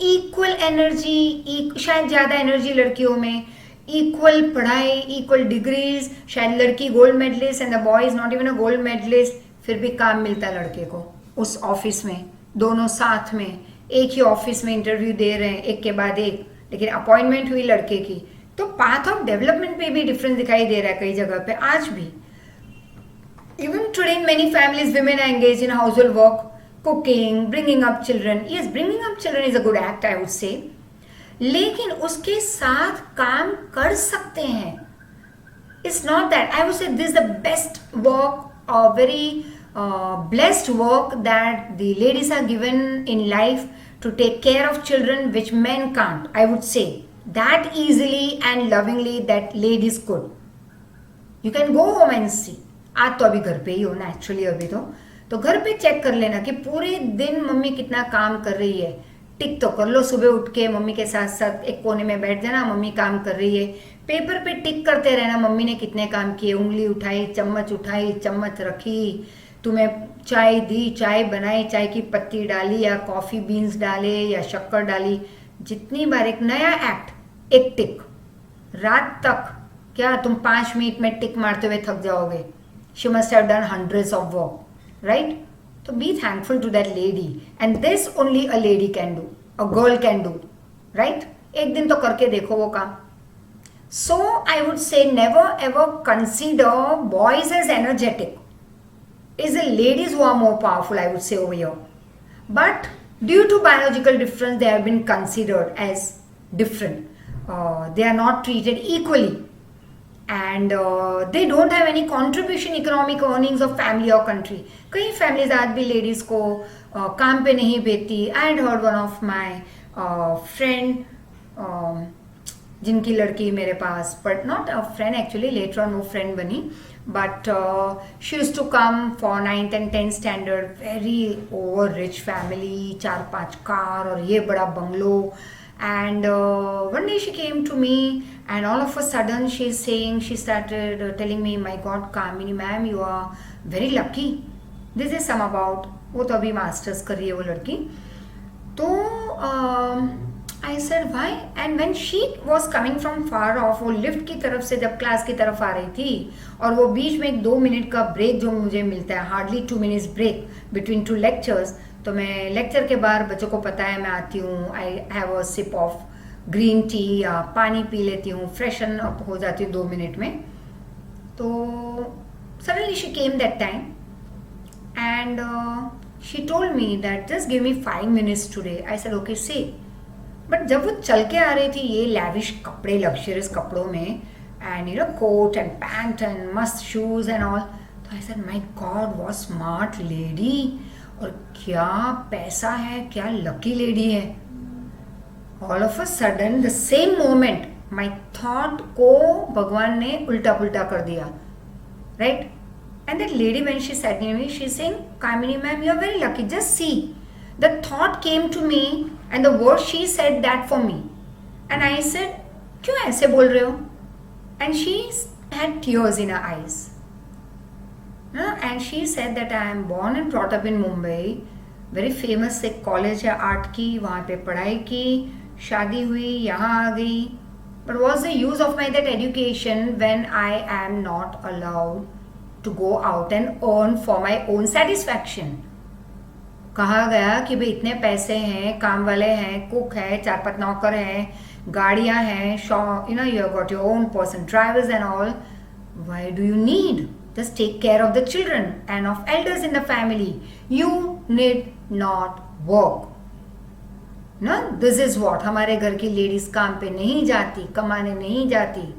इक्वल एनर्जी, शायद ज़्यादा एनर्जी लड़कियों में, इक्वल पढ़ाई, इक्वल डिग्रीज, शायद लड़की gold medalist and the boy is not even a gold medalist, फिर भी काम मिलता लड़के को उस ऑफिस में, दोनों साथ में एक ही ऑफिस में इंटरव्यू दे रहे हैं एक के बाद एक, लेकिन अपॉइंटमेंट हुई लड़के की। तो पाथ ऑफ डेवलपमेंट पे भी डिफरेंस दिखाई दे रहा है कई जगह पे आज भी। Even today in many families, women are engaged in household work, cooking, bringing up children. Yes, bringing up children is a good act, I would say. लेकिन उसके साथ काम कर सकते हैं. It's not that. I would say this is the best work, very blessed work that the ladies are given in life to take care of children, which men can't. I would say that easily and lovingly that ladies could. You can go home and see. आज तो अभी घर पे ही हो naturally, अभी तो घर पे चेक कर लेना कि पूरे दिन मम्मी कितना काम कर रही है, टिक तो कर लो। सुबह उठ के मम्मी के साथ साथ एक कोने में बैठ जाना, मम्मी काम कर रही है, पेपर पे टिक करते रहना मम्मी ने कितने काम किए, उंगली उठाई, चम्मच रखी, तुम्हें चाय दी, चाय बनाई, चाय की पत्ती डाली या कॉफी बीन्स डाले या शक्कर डाली, जितनी बार एक नया एक्ट, एक टिक। रात तक क्या तुम 5 मिनट में टिक मारते हुए थक जाओगे? She must have done hundreds of work, right? So be thankful to that lady, and this only a lady can do, a girl can do, right? एक दिन तो करके देखो वो काम। So I would say never ever consider boys as energetic. It's the ladies who are more powerful, I would say over here. But due to biological difference, they have been considered as different. They are not treated equally. And they don't have any contribution economic earnings of family or country. कई families आज भी ladies को काम पे नहीं भेजती. I had heard one of my friend जिनकी लड़की मेरे पास, but not a friend actually, later on वो friend बनी, but she used to come for 9th and 10th standard, very over rich family, 4-5 car और ये बड़ा bungalow. And one day she came to me and all of a sudden she started telling me, my God, Kamini ma'am, you are very lucky. This is some about, वो तो अभी masters कर रही है वो लड़की. तो I said why? And when she was coming from far off, वो लिफ्ट की तरफ से जब क्लास की तरफ आ रही थी और वो बीच में 2 मिनट का ब्रेक जो मुझे मिलता है, hardly 2 minutes break between 2 lectures, तो मैं लेक्चर के बाद बच्चों को पता है मैं आती हूँ, I have a sip of green tea या पानी पी लेती हूँ, फ्रेशन अप हो जाती हूँ 2 मिनट में. तो suddenly she came that time and she told me that just give me 5 minutes today. I said okay see. But जब वो चल के आ रही थी ये लैविश कपड़े, लग्जरियस कपड़ों में, and you know coat and pant and मस्त शूज एंड ऑल, तो I said my god what smart lady, और क्या पैसा है, क्या लकी लेडी है. All of a sudden the same moment my thought को भगवान ने उल्टा पुल्टा कर दिया, right? And that lady when she said me, she saying, Kamini ma'am you are very lucky, just see. The thought came to me and the word she said that for me. And I said क्यों ऐसे बोल रहे हो? And she had tears in her eyes. And she said that I am born and brought up in Mumbai, very famous एक college है art की, वहाँ पे पढ़ाई की, शादी हुई, यहाँ आ गई, But what's the use of my that education when I am not allowed to go out and earn for my own satisfaction? कहा गया कि भाई इतने पैसे हैं, काम वाले हैं, कुक है, 4-5 नौकर हैं, गाड़ियां हैं, you have got your own person drivers and all. Why do you need? Just take care of the children and of elders in the family. You need not work. ना, दिस इज वॉट, हमारे घर की ladies काम पे नहीं जाती, कमाने नहीं जाती.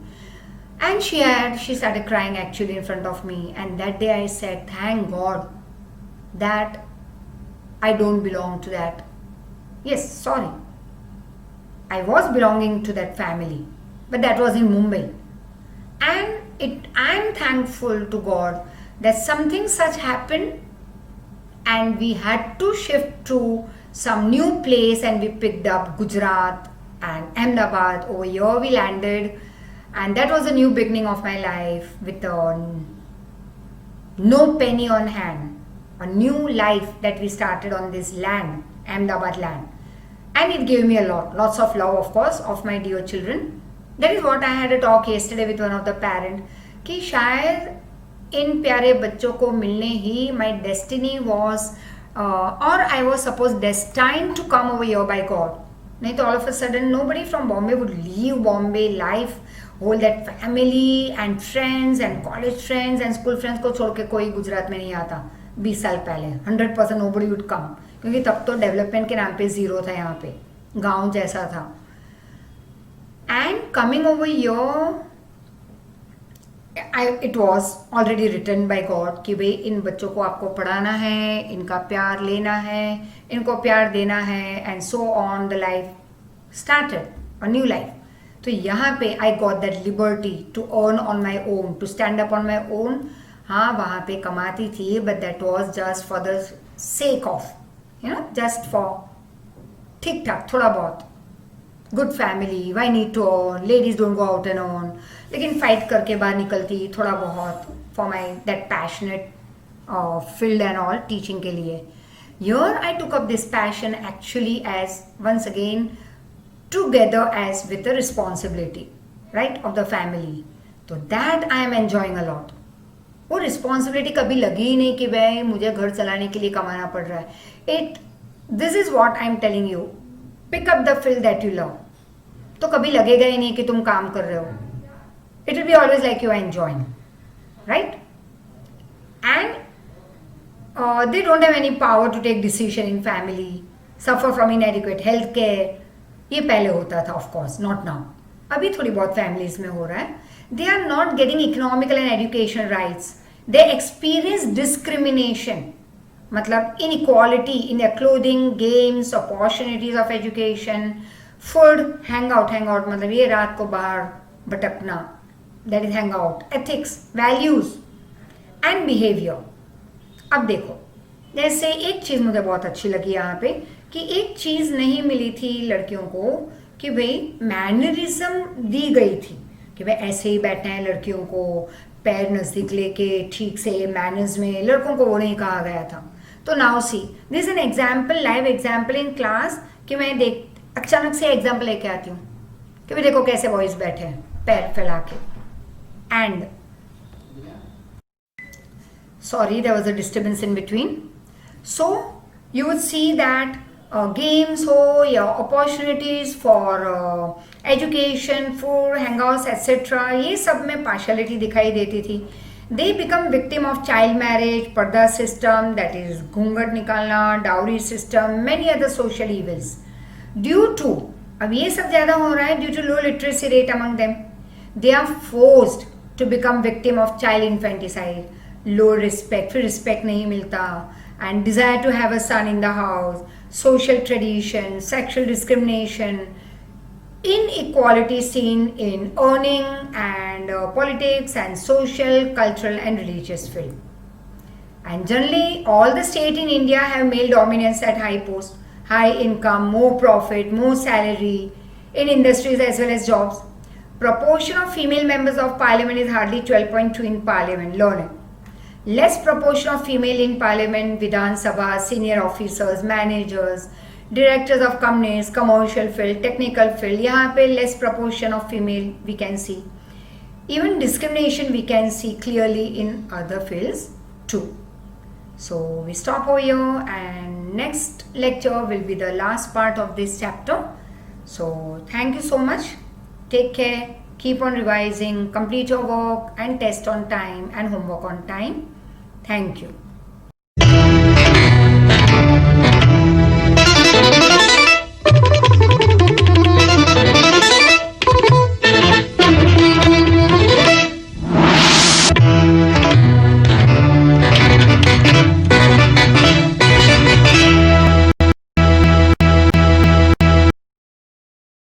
And she started crying actually in front of me, and that day I said, thank God that I don't belong to that. Yes, sorry. I was belonging to that family, but that was in Mumbai. And I'm thankful to God that something such happened, and we had to shift to some new place, and we picked up Gujarat and Ahmedabad. Over here we landed, and that was a new beginning of my life with no penny on hand. A new life that we started on this land, Ahmedabad land. And it gave me a lots of love, of course, of my dear children. That is what I had a talk yesterday with one of the parents, कि शायद इन प्यारे बच्चों को मिलने ही my destiny was or I was supposed destined to come over here by God. नहीं तो all of a sudden nobody from Bombay would leave Bombay life, whole that family and friends and college friends and school friends को छोड़ के कोई गुजरात में नहीं आता 20 साल पहले. 100% nobody would come, क्योंकि तब तो डेवलपमेंट के नाम पे जीरो था, यहाँ पे गांव जैसा था. And coming over here, it was already written by God कि भाई इन बच्चों को आपको पढ़ाना है, इनका प्यार लेना है, इनको प्यार देना है, and so on the life started, a new life. तो यहाँ पे I got that liberty to earn on my own, to stand up on my own. हाँ, वहाँ पे कमाती थी, but that was just for the sake of, just for ठीक ठाक थोड़ा बहुत. Good family, why need to earn, ladies don't go out and earn. लेकिन फाइट करके बाहर निकलती थोड़ा बहुत for my that passionate field and all, teaching के लिए. Here I took up this passion actually as once again together as with the responsibility, right, of the family. तो that I am enjoying a lot. वो responsibility कभी लगी ही नहीं कि भाई मुझे घर चलाने के लिए कमाना पड़ रहा है. This is what I am telling you, pick up the field that you love. तो कभी लगेगा ही नहीं कि तुम काम कर रहे हो. It will be always like you are enjoying, right. And they don't have any power to take decision in family, suffer from inadequate health care. ये पहले होता था, ऑफ कोर्स, नॉट नाउ. अभी थोड़ी बहुत फैमिलीज में हो रहा है. They are not getting economical and education rights. They experience discrimination. मतलब inequality in their clothing, games, opportunities of education, food, hangout मतलब ये रात को बाहर भटकना, that is hangout, ethics, values and behavior. अब देखो, जैसे एक चीज़ मुझे बहुत अच्छी लगी यहाँ पे कि एक चीज़ नहीं मिली थी लड़कियों को कि भाई मैनरिज्म दी गई थी कि भाई ऐसे ही बैठना है लड़कियों को, पैर नज़दीक लेके ठीक से मैनर्स में. लड़कों को वो नहीं कहा गया था. तो now see this an example, live example in class कि मैं अचानक से एग्जाम्पल लेके आती हूँ कि भाई देखो कैसे बॉयज बैठे हैं पैर फैला के. And sorry there was a disturbance in between. So you would see that games हो या opportunities for education, food, hangouts etcetera, ये सब में पार्शलिटी दिखाई देती थी. They become victim of child marriage, purdah system, that is घूंघट निकालना, dowry system, many other social evils. Due to, अब ये सब ज़्यादा हो रहा है due to low literacy rate among them. They are forced to become victim of child infanticide, low respect, फिर रिस्पेक्ट नहीं मिलता, and desire to have a son in the house, social tradition, sexual discrimination, inequality seen in earning and politics and social, cultural and religious field. And generally all the state in India have male dominance at high post, high income, more profit, more salary in industries as well as jobs. Proportion of female members of parliament is hardly 12.2 in parliament. Learn it. Less proportion of female in parliament, Vidhan Sabha, senior officers, managers, directors of companies, commercial field, technical field, यहाँ पे less proportion of female we can see. Even discrimination we can see clearly in other fields too. So we stop over here, and next lecture will be the last part of this chapter. So thank you so much. Take care. Keep on revising, complete your work and test on time and homework on time. Thank you.